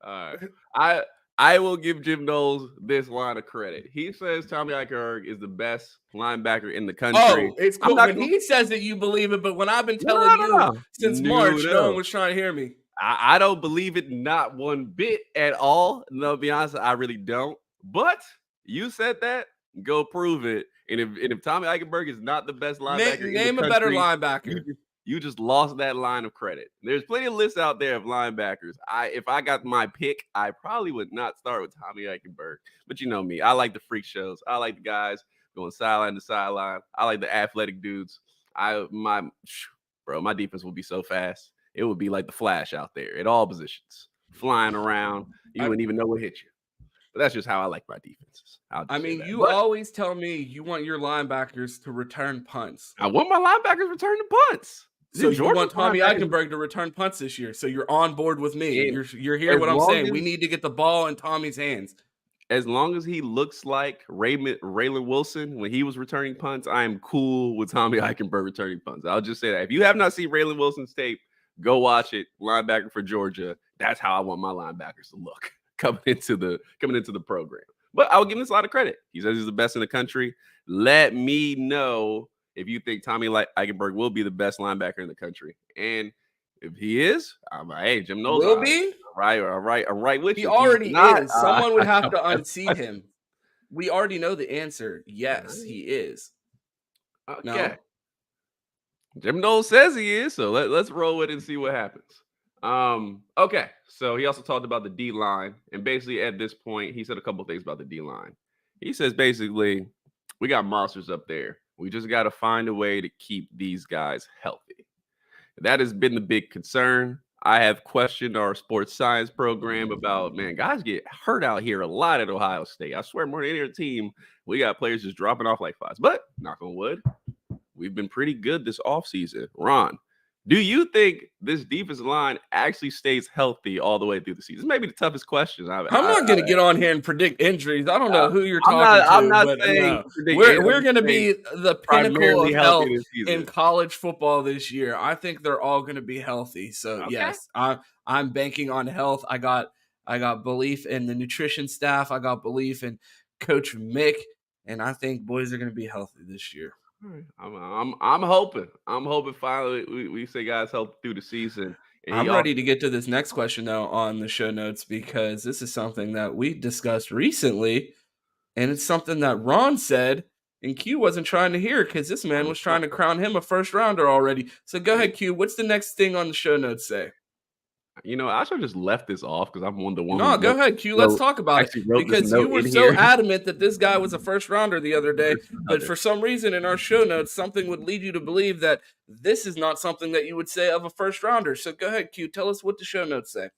all right. I will give Jim Knowles this line of credit. He says Tommy Eichenberg is the best linebacker in the country. Oh, it's cool. When he says it, you believe it. But when I've been telling you since March, no one was trying to hear me. I don't believe it, not one bit at all. No, to be honest, I really don't. But you said that, go prove it. And if Tommy Eichenberg is not the best linebacker, name a better linebacker. You just lost that line of credit. There's plenty of lists out there of linebackers. If I got my pick, I probably would not start with Tommy Eichenberg. But you know me, I like the freak shows. I like the guys going sideline to sideline. I like the athletic dudes. My defense will be so fast. It would be like the Flash out there at all positions, flying around. You wouldn't even know what hit you. But that's just how I like my defenses. I mean, you always tell me you want your linebackers to return punts. I want my linebackers returning punts. So you want Tommy Eichenberg to return punts this year. So you're on board with me. You're hearing what I'm saying. We need to get the ball in Tommy's hands. As long as he looks like Raylan Wilson when he was returning punts, I am cool with Tommy Eichenberg returning punts. I'll just say that. If you have not seen Raylan Wilson's tape, go watch it. Linebacker for Georgia. That's how I want my linebackers to look coming into the program. But I'll give him this a lot of credit. He says he's the best in the country. Let me know if you think Tommy Eichenberg will be the best linebacker in the country. And if he is, I'm like, hey, Jim Knowles will be. All right with you. He already is. Someone would have to unseat him. We already know the answer. Yes, he is. Okay. No. Jim Knowles says he is, so let's roll with it and see what happens. Okay, so he also talked about the D-line, and basically at this point, he said a couple of things about the D-line. He says basically, we got monsters up there. We just got to find a way to keep these guys healthy. That has been the big concern. I have questioned our sports science program about, man, guys get hurt out here a lot at Ohio State. I swear more than any other team, we got players just dropping off like flies. But knock on wood, we've been pretty good this offseason. Ron, do you think this defensive line actually stays healthy all the way through the season? This may be the toughest question. I'm not going to get on here and predict injuries. I don't know who you're talking to. I'm not saying we're going to be the pinnacle of health in college football this year. I think they're all going to be healthy. So yes, I'm banking on health. I got belief in the nutrition staff. I got belief in Coach Mick, and I think boys are going to be healthy this year. All right. I'm hoping. I'm hoping finally we say guys help through the season. And he I'm also ready to get to this next question, though, on the show notes because this is something that we discussed recently, and it's something that Ron said, and Q wasn't trying to hear because this man was trying to crown him a first rounder already. So go ahead, Q. What's the next thing on the show notes say? I should have just left this off because I'm the one No, who go ahead, Q. Let's talk about it wrote this because you note were in so here. adamant that this guy was a first rounder the other day. First But rounder. for some reason in our show notes, something would lead you to believe that this is not something that you would say of a first rounder. So go ahead, Q. Tell us what the show notes say.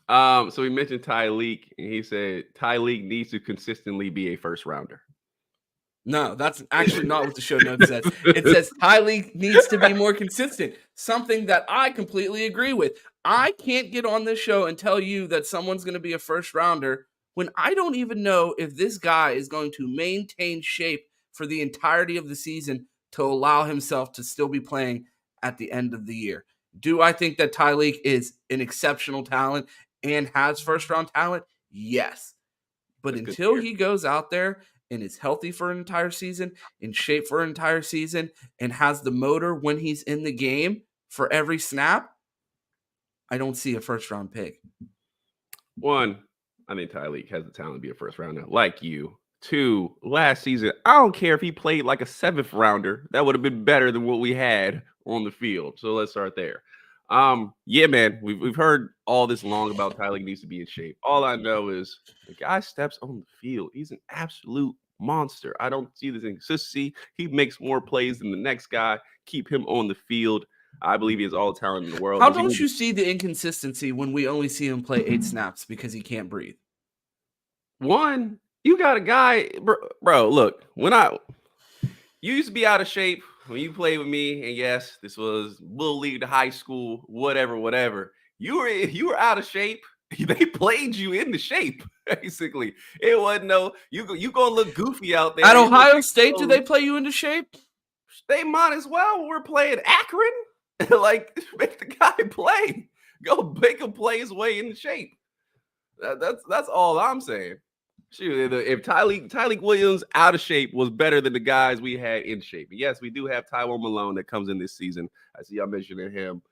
So he mentioned Tyreek, and he said Tyreek needs to consistently be a first rounder. No, that's actually not what the show notes says. It says Tyreek needs to be more consistent, something that I completely agree with. I can't get on this show and tell you that someone's going to be a first rounder when I don't even know if this guy is going to maintain shape for the entirety of the season to allow himself to still be playing at the end of the year. Do I think that Tyreek is an exceptional talent and has first round talent? Yes. But That's good to until hear. he goes out there and is healthy for an entire season, in shape for an entire season, and has the motor when he's in the game for every snap, I don't see a first round pick. One, I think Tyreek has the talent to be a first rounder, like you. Two, last season, I don't care if he played like a seventh rounder. That would have been better than what we had on the field. So let's start there. Yeah, man, we've heard all this long about Tyreek needs to be in shape. All I know is the guy steps on the field. He's an absolute monster. I don't see this inconsistency. He makes more plays than the next guy. Keep him on the field. I believe he has all the talent in the world. How Does he don't need you see the inconsistency when we only see him play 8 snaps because he can't breathe? One, you got a guy, bro. Look, you used to be out of shape when you played with me, and yes, this was little league to high school, whatever. You were out of shape. They played you into shape, basically. It wasn't no you gonna look goofy out there. At You look Ohio like, State, do oh, they play you into shape? they might as well. When we're playing Akron, like make the guy play. Go make him play his way into shape. That's all I'm saying. Shoot, if Tyreek Williams out of shape was better than the guys we had in shape. Yes, we do have Tyrone Malone that comes in this season. I see y'all mentioning him.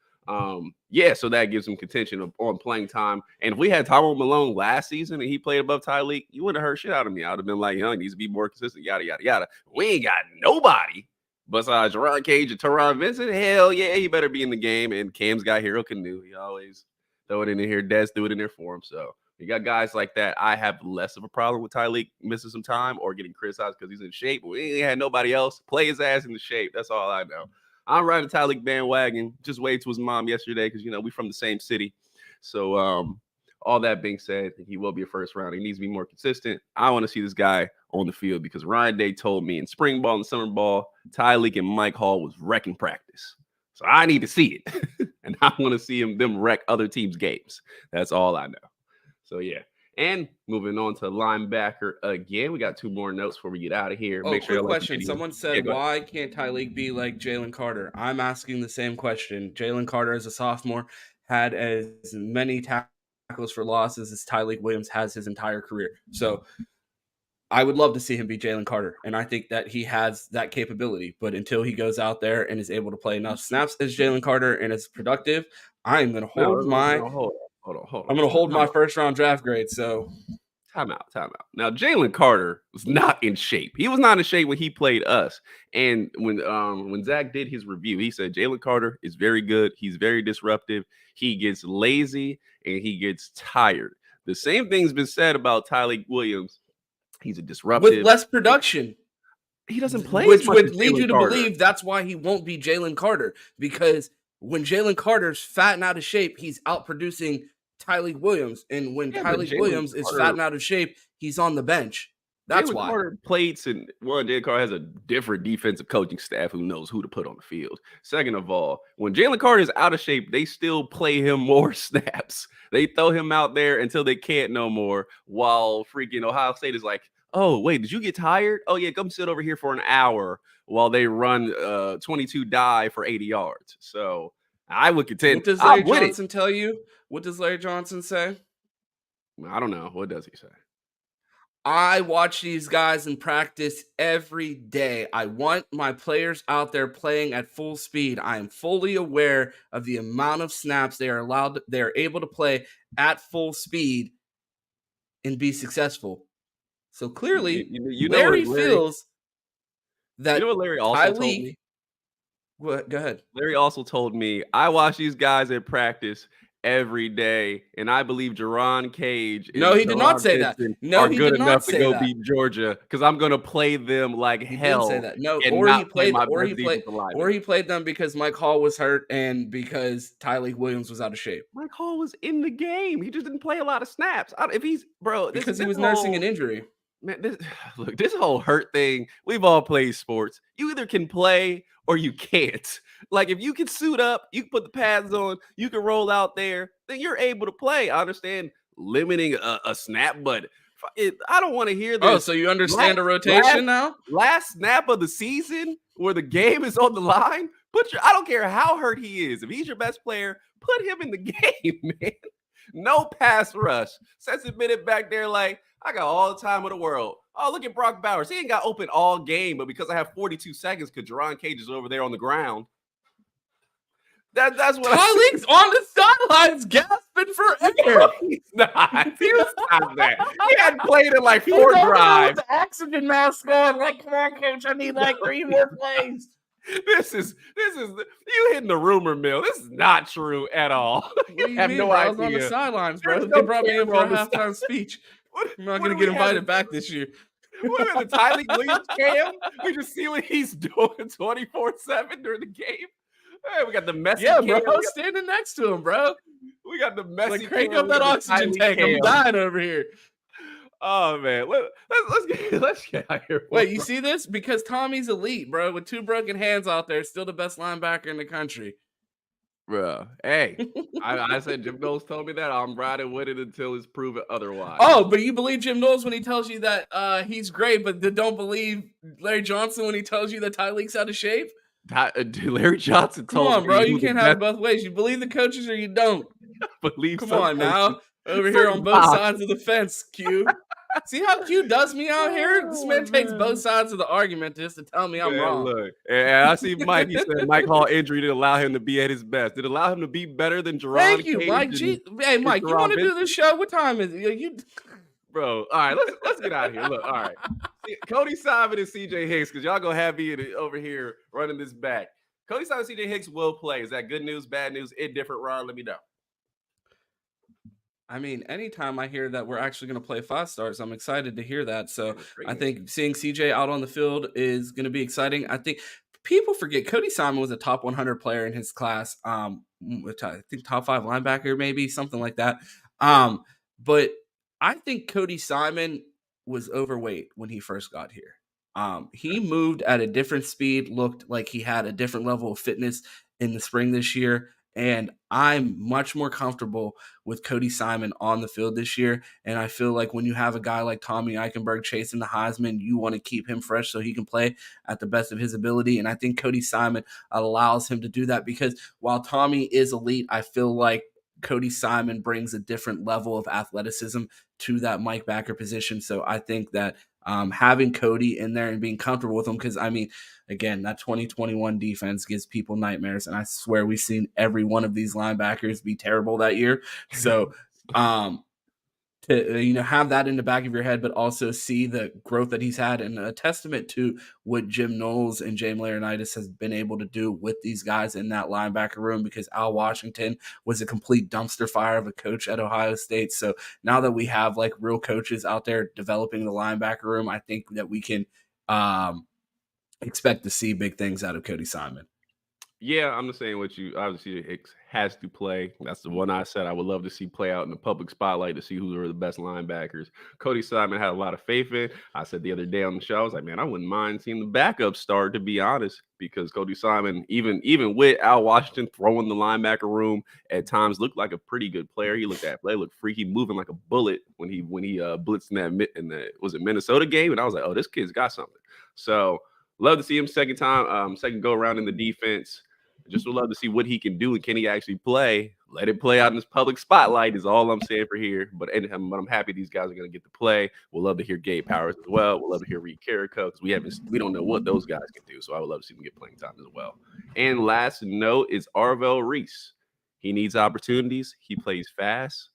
Yeah, so that gives him contention on playing time. And if we had Tyrone Malone last season and he played above Tyreek, you wouldn't have heard shit out of me. I would have been like, he needs to be more consistent, yada, yada, yada. We ain't got nobody besides Gerard Cage and Teron Vincent. Hell yeah, he better be in the game. And Cam's got Hero Canoe. He always throw it in here. Des threw it in there for him. So you got guys like that. I have less of a problem with Tyreek missing some time or getting criticized because he's in shape. We ain't had nobody else play his ass in the shape. That's all I know. I'm riding the Tyreek bandwagon. Just waved to his mom yesterday because we from the same city. So all that being said, I think he will be a first round. He needs to be more consistent. I want to see this guy on the field because Ryan Day told me in spring ball and summer ball, Tyreek and Mike Hall was wrecking practice. So I need to see it. And I want to see them wreck other teams' games. That's all I know. So yeah. And moving on to linebacker again. We got 2 more notes before we get out of here. Oh, Make sure quick you like the question. video. Someone Yeah, said, go ahead. why can't Tyreek be like Jalen Carter? I'm asking the same question. Jalen Carter, as a sophomore, had as many tackles for losses as Tyreek Williams has his entire career. So I would love to see him be Jalen Carter, and I think that he has that capability. But until he goes out there and is able to play enough snaps as Jalen Carter and is productive, I'm going to hold No, my hold I'm going to hold on. my first round draft grade. So Time out. Now, Jalen Carter was not in shape. He was not in shape when he played us. And when Zach did his review, he said Jalen Carter is very good. He's very disruptive. He gets lazy and he gets tired. The same thing's been said about Tyreek Williams. He's a with disruptive. less production, He doesn't play as which much would as lead Jalen you to Carter. believe that's why he won't be Jalen Carter, because when Jalen Carter's fat and out of shape, he's outproducing Tyreek Williams, and when Yeah, but Tyreek Jalen Williams is fat Carter and out of shape, he's on the bench. That's Jalen why. Carter played and one, Jalen Carter has a different defensive coaching staff who knows who to put on the field. Second of all, when Jalen Carter is out of shape, they still play him more snaps. They throw him out there until they can't no more. While freaking Ohio State is like, oh wait, did you get tired? Oh yeah, come sit over here for an hour while they run 22 dive for 80 yards. So I would contend. What does Larry I'm with it. Johnson tell you? What does Larry Johnson say? I don't know. What does he say? I watch these guys in practice every day. I want my players out there playing at full speed. I am fully aware of the amount of snaps they are able to play at full speed and be successful. So clearly, You know what Larry Larry? feels You know that what Larry also told Tyleek. me? Go ahead. Larry also told me, I watch these guys in practice every day, and I believe Jerron Cage No, and he did not Teron say that. Benson No, are he good did enough not to say go that. beat Georgia because I'm going to play them like He didn't say hell that. No, and not play my best or defensive he lineman. played them because Mike Hall was hurt and because Tyleek Williams was out of shape Mike Hall was in the game. He just didn't play a lot of snaps. If he's bro, because he this was nursing an whole injury. man, look, this whole hurt thing, we've all played sports. You either can play or you can't. Like, if you can suit up, you can put the pads on, you can roll out there, then you're able to play. I understand limiting a snap, but I don't want to hear Oh, this so you last, understand a last, rotation now? last snap of the season where the game is on the line. I don't care how hurt he is. If he's your best player, put him in the game, man. No pass rush. Sets admitted back there like, I got all the time in the world. Oh, look at Brock Bowers. He ain't got open all game, but because I have 42 seconds, because Jerron Cage is over there on the ground. That's what I see. Tyleek's on the sidelines gasping for air. He's not. He was not that. He hadn't played in like He's 4 over there drives. with the oxygen mask on, like, come on, coach, I need like 3 more plays. This is you hitting the rumor mill. This is not true at all. What do you have mean, no bro? I was on the idea. sidelines, bro. There's They no brought me in for camera a on the halftime speech. I'm not what gonna do get we have invited back this year. What are the Tyleek Williams cam? We just see what he's doing 24/7 during the game. Hey, we got the messy Yeah, cam. bro, standing next to him, bro. We got the messy Like, crank cam. up that oxygen tank. I'm dying over here. Oh man, let's get out here. Wait, you see this? Because Tommy's elite, bro, with 2 broken hands out there, still the best linebacker in the country. Bro, hey, I said Jim Knowles told me that. I'm riding with it until it's proven otherwise. Oh, but you believe Jim Knowles when he tells you that he's great, but don't believe Larry Johnson when he tells you that Tyleek's out of shape? Larry Johnson Come told on, me bro. he You was can't the have it best- both ways. You believe the coaches or you don't. believe Come some on now. coaches. Over here on both sides of the fence, Q. See how Q does me out here? This man takes both sides of the argument just to tell me I'm Man, wrong. look, and I see Mike. He said Mike Hall injury didn't allow him to be at his best. Did it allow him to be better than Jerron Thank you, Cage Mike. Hey, Mike, you Teron want to do Benson? this show? What time is it? You Bro, all right, let's get out of here. Look, all right, Cody Simon and CJ Hicks, because y'all gonna have me over here running this back. Cody Simon and CJ Hicks will play. Is that good news, bad news, indifferent, Ron? Let me know. I mean, anytime I hear that we're actually going to play 5 stars, I'm excited to hear that. So I think seeing CJ out on the field is going to be exciting. I think people forget Cody Simon was a top 100 player in his class. I think top 5 linebacker, maybe something like that. But I think Cody Simon was overweight when he first got here. He moved at a different speed, looked like he had a different level of fitness in the spring this year. And I'm much more comfortable with Cody Simon on the field this year. And I feel like when you have a guy like Tommy Eichenberg chasing the Heisman, you want to keep him fresh so he can play at the best of his ability. And I think Cody Simon allows him to do that because while Tommy is elite, I feel like Cody Simon brings a different level of athleticism to that Mike Backer position. So I think that having Cody in there and being comfortable with him, because I mean, again, that 2021 defense gives people nightmares, and I swear we've seen every one of these linebackers be terrible that year. So to have that in the back of your head, but also see the growth that he's had, and a testament to what Jim Knowles and James Laurinaitis has been able to do with these guys in that linebacker room, because Al Washington was a complete dumpster fire of a coach at Ohio State. So now that we have like real coaches out there developing the linebacker room, I think that we can expect to see big things out of Cody Simon. Yeah, I'm the same with you. Obviously, Hicks has to play. That's the one I said I would love to see play out in the public spotlight to see who are the best linebackers. Cody Simon had a lot of faith in. I said the other day on the show, I was like, man, I wouldn't mind seeing the backup start, to be honest, because Cody Simon, even with Al Washington throwing the linebacker room at times, looked like a pretty good player. He looked freaky, moving like a bullet when he blitzed in the was it Minnesota game, and I was like, oh, this kid's got something. So love to see him second go around in the defense. Just would love to see what he can do and can he actually play let it play out in this public spotlight is all I'm saying for here. But I'm happy these guys are going to get to play. We'll love to hear Gabe Powers as well. We'll love to hear Reed Carrico because we don't know what those guys can do. So I would love to see them get playing time as well. And last note is Arvell Reese. He needs opportunities. He plays fast.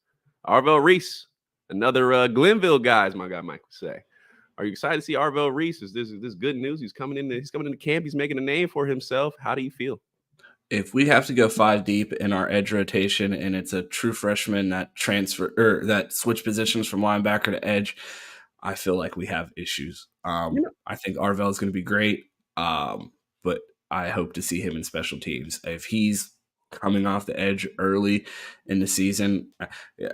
Arvell Reese, another Glenville guy, as my guy Mike would say. Are you excited to see Arvell Reese? Is this good news? He's coming into camp. He's making a name for himself. How do you feel? If we have to go 5 deep in our edge rotation and it's a true freshman that that switch positions from linebacker to edge, I feel like we have issues. I think Arvell is going to be great, but I hope to see him in special teams. If he's coming off the edge early in the season,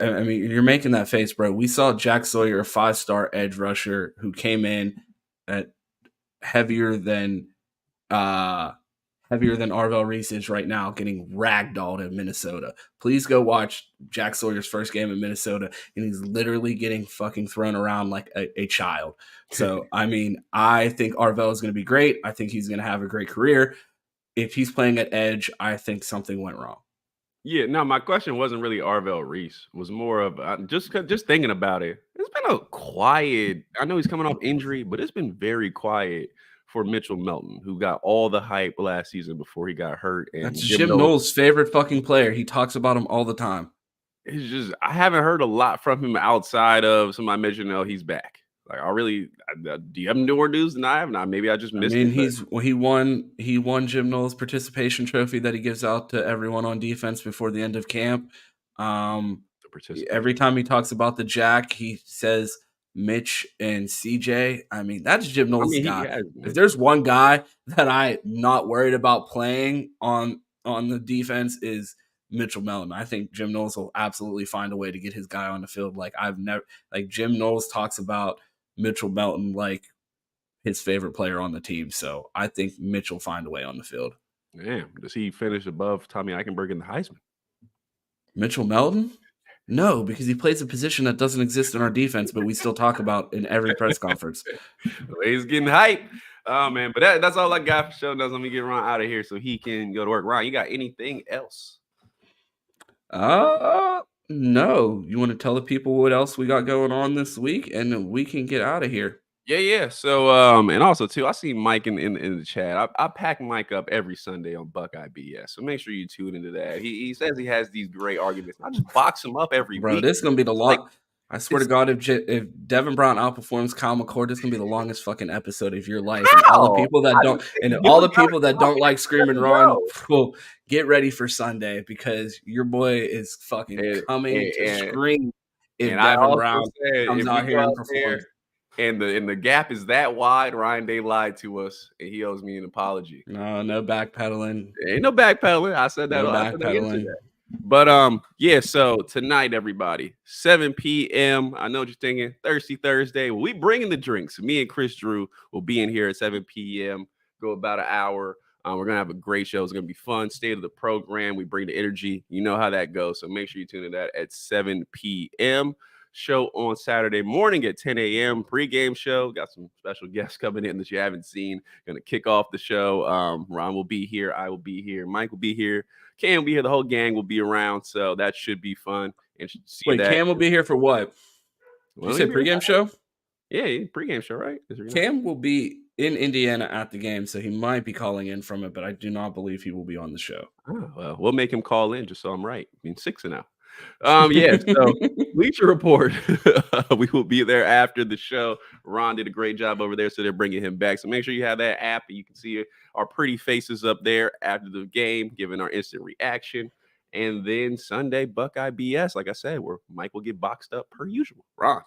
I mean, you're making that face, bro. We saw Jack Sawyer, a 5-star edge rusher who came in at heavier than Arvell Reese is right now, getting ragdolled in Minnesota. Please go watch Jack Sawyer's first game in Minnesota, and he's literally getting fucking thrown around like a child. So, I mean, I think Arvell is going to be great. I think he's going to have a great career. If he's playing at edge, I think something went wrong. Yeah, no, my question wasn't really Arvell Reese. It was more of just thinking about it. It's been a quiet. I know he's coming off injury, but it's been very quiet for Mitchell Melton, who got all the hype last season before he got hurt. And that's Jim Knowles' favorite fucking player. He talks about him all the time. It's just I haven't heard a lot from him outside of somebody mentioned, he's back. Like, do you have more news than I have? Now, maybe I just missed it. He won Jim Knowles' participation trophy that he gives out to everyone on defense before the end of camp. Every time he talks about the Jack, he says Mitch and CJ. I mean, that's Jim Knowles' guy. If there's one guy that I'm not worried about playing on the defense is Mitchell Melton. I think Jim Knowles will absolutely find a way to get his guy on the field. Jim Knowles talks about Mitchell Melton like his favorite player on the team. So I think Mitch will find a way on the field. Damn. Does he finish above Tommy Eichenberg in the Heisman? Mitchell Melton? No, because he plays a position that doesn't exist in our defense, but we still talk about in every press conference. He's getting hype. Oh, man. But that's all I got for show notes. Let me get Ron out of here so he can go to work. Ron, you got anything else? No. You want to tell the people what else we got going on this week, and we can get out of here. Yeah. So, and also too, I see Mike in the chat. I pack Mike up every Sunday on Buckeye BS. So make sure you tune into that. He says he has these great arguments. I just box him up every week. Bro, this is gonna be the long. I swear to God, if Devin Brown outperforms Kyle McCord, this is gonna be the longest fucking episode of your life. And all the people that don't like Screaming Ron, get ready for Sunday because your boy is fucking coming to scream if Devin Brown comes out here and performs. And the gap is that wide. Ryan Day lied to us, and he owes me an apology. No backpedaling. Ain't no backpedaling. I said that. No backpedaling. But so tonight, everybody, 7 p.m. I know what you're thinking. Thirsty Thursday. Well, we bringing the drinks. Me and Chris Drew will be in here at 7 p.m. Go about an hour. We're gonna have a great show. It's gonna be fun. State of the program. We bring the energy. You know how that goes. So make sure you tune in that at 7 p.m. Show on Saturday morning at 10 a.m. Pre-game show. Got some special guests coming in that you haven't seen. Gonna kick off the show. Ron will be here. I will be here. Mike will be here. Cam will be here. The whole gang will be around. So that should be fun. And Cam will be here for what? You said pre-game show? Yeah, pre-game show, right? Cam will be in Indiana at the game, so he might be calling in from it, but I do not believe he will be on the show. Oh, well, we'll make him call in just so I'm right. I mean, 6-0. So Bleacher Report. We will be there after the show. Ron did a great job over there, so they're bringing him back. So make sure you have that app, and you can see our pretty faces up there after the game, giving our instant reaction. And then Sunday, Buckeye BS, like I said, where Mike will get boxed up per usual. Ron.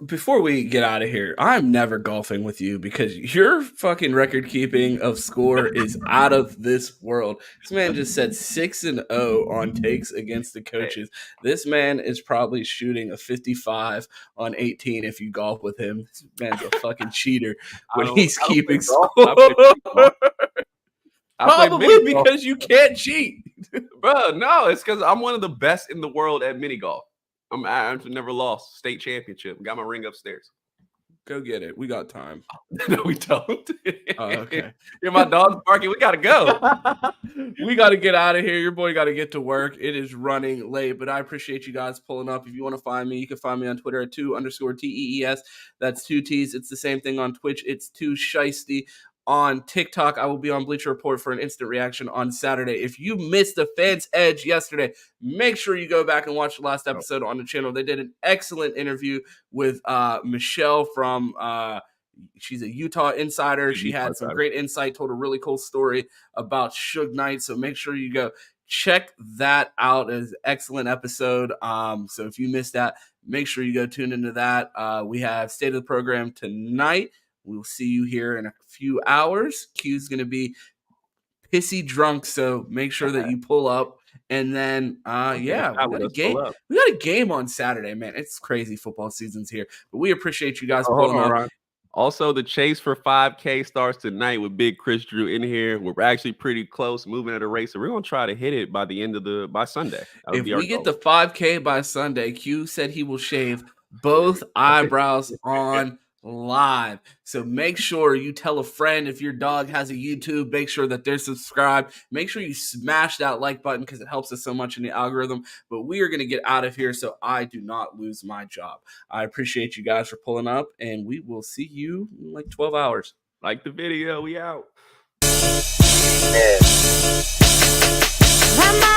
Before we get out of here, I'm never golfing with you because your fucking record keeping of score is out of this world. This man just said 6-0 on takes against the coaches. This man is probably shooting a 55 on 18 if you golf with him. This man's a fucking cheater when he's keeping score. Probably because you can't cheat. Bro, no, it's because I'm one of the best in the world at mini golf. I've never lost state championship. Got my ring upstairs. Go get it. We got time. No, we don't. Oh, okay. Yeah, my dog's barking. We gotta go. We got to get out of here. Your boy got to get to work. It is running late, but I appreciate you guys pulling up. If you want to find me, you can find me on Twitter at 2_TEES. That's 2 T's. It's the same thing on Twitch. It's 2Shiesty. On TikTok, I will be on Bleacher Report for an instant reaction on Saturday. If you missed the Fans Edge yesterday, make sure you go back and watch the last episode on the channel. They did an excellent interview with Michelle from she's a Utah insider. She had some great insight, told a really cool story about Suge Knight. So make sure you go check that out. It's an excellent episode. So if you missed that, make sure you go tune into that. We have State of the Program tonight. We'll see you here in a few hours. Q's going to be pissy drunk, so make sure that you pull up. And then, we got a game. We got a game on Saturday, man. It's crazy. Football season's here, but we appreciate you guys pulling up. Right. Also, the chase for 5K starts tonight with Big Chris Drew in here. We're actually pretty close, moving at a rate, so we're gonna try to hit it by the end of by Sunday. If we get the 5K by Sunday, Q said he will shave both eyebrows on live. So make sure you tell a friend. If your dog has a YouTube, make sure that they're subscribed. Make sure you smash that like button because it helps us so much in the algorithm. But we are going to get out of here so I do not lose my job. I appreciate you guys for pulling up, and we will see you in like 12 hours. Like the video. We out. Yeah.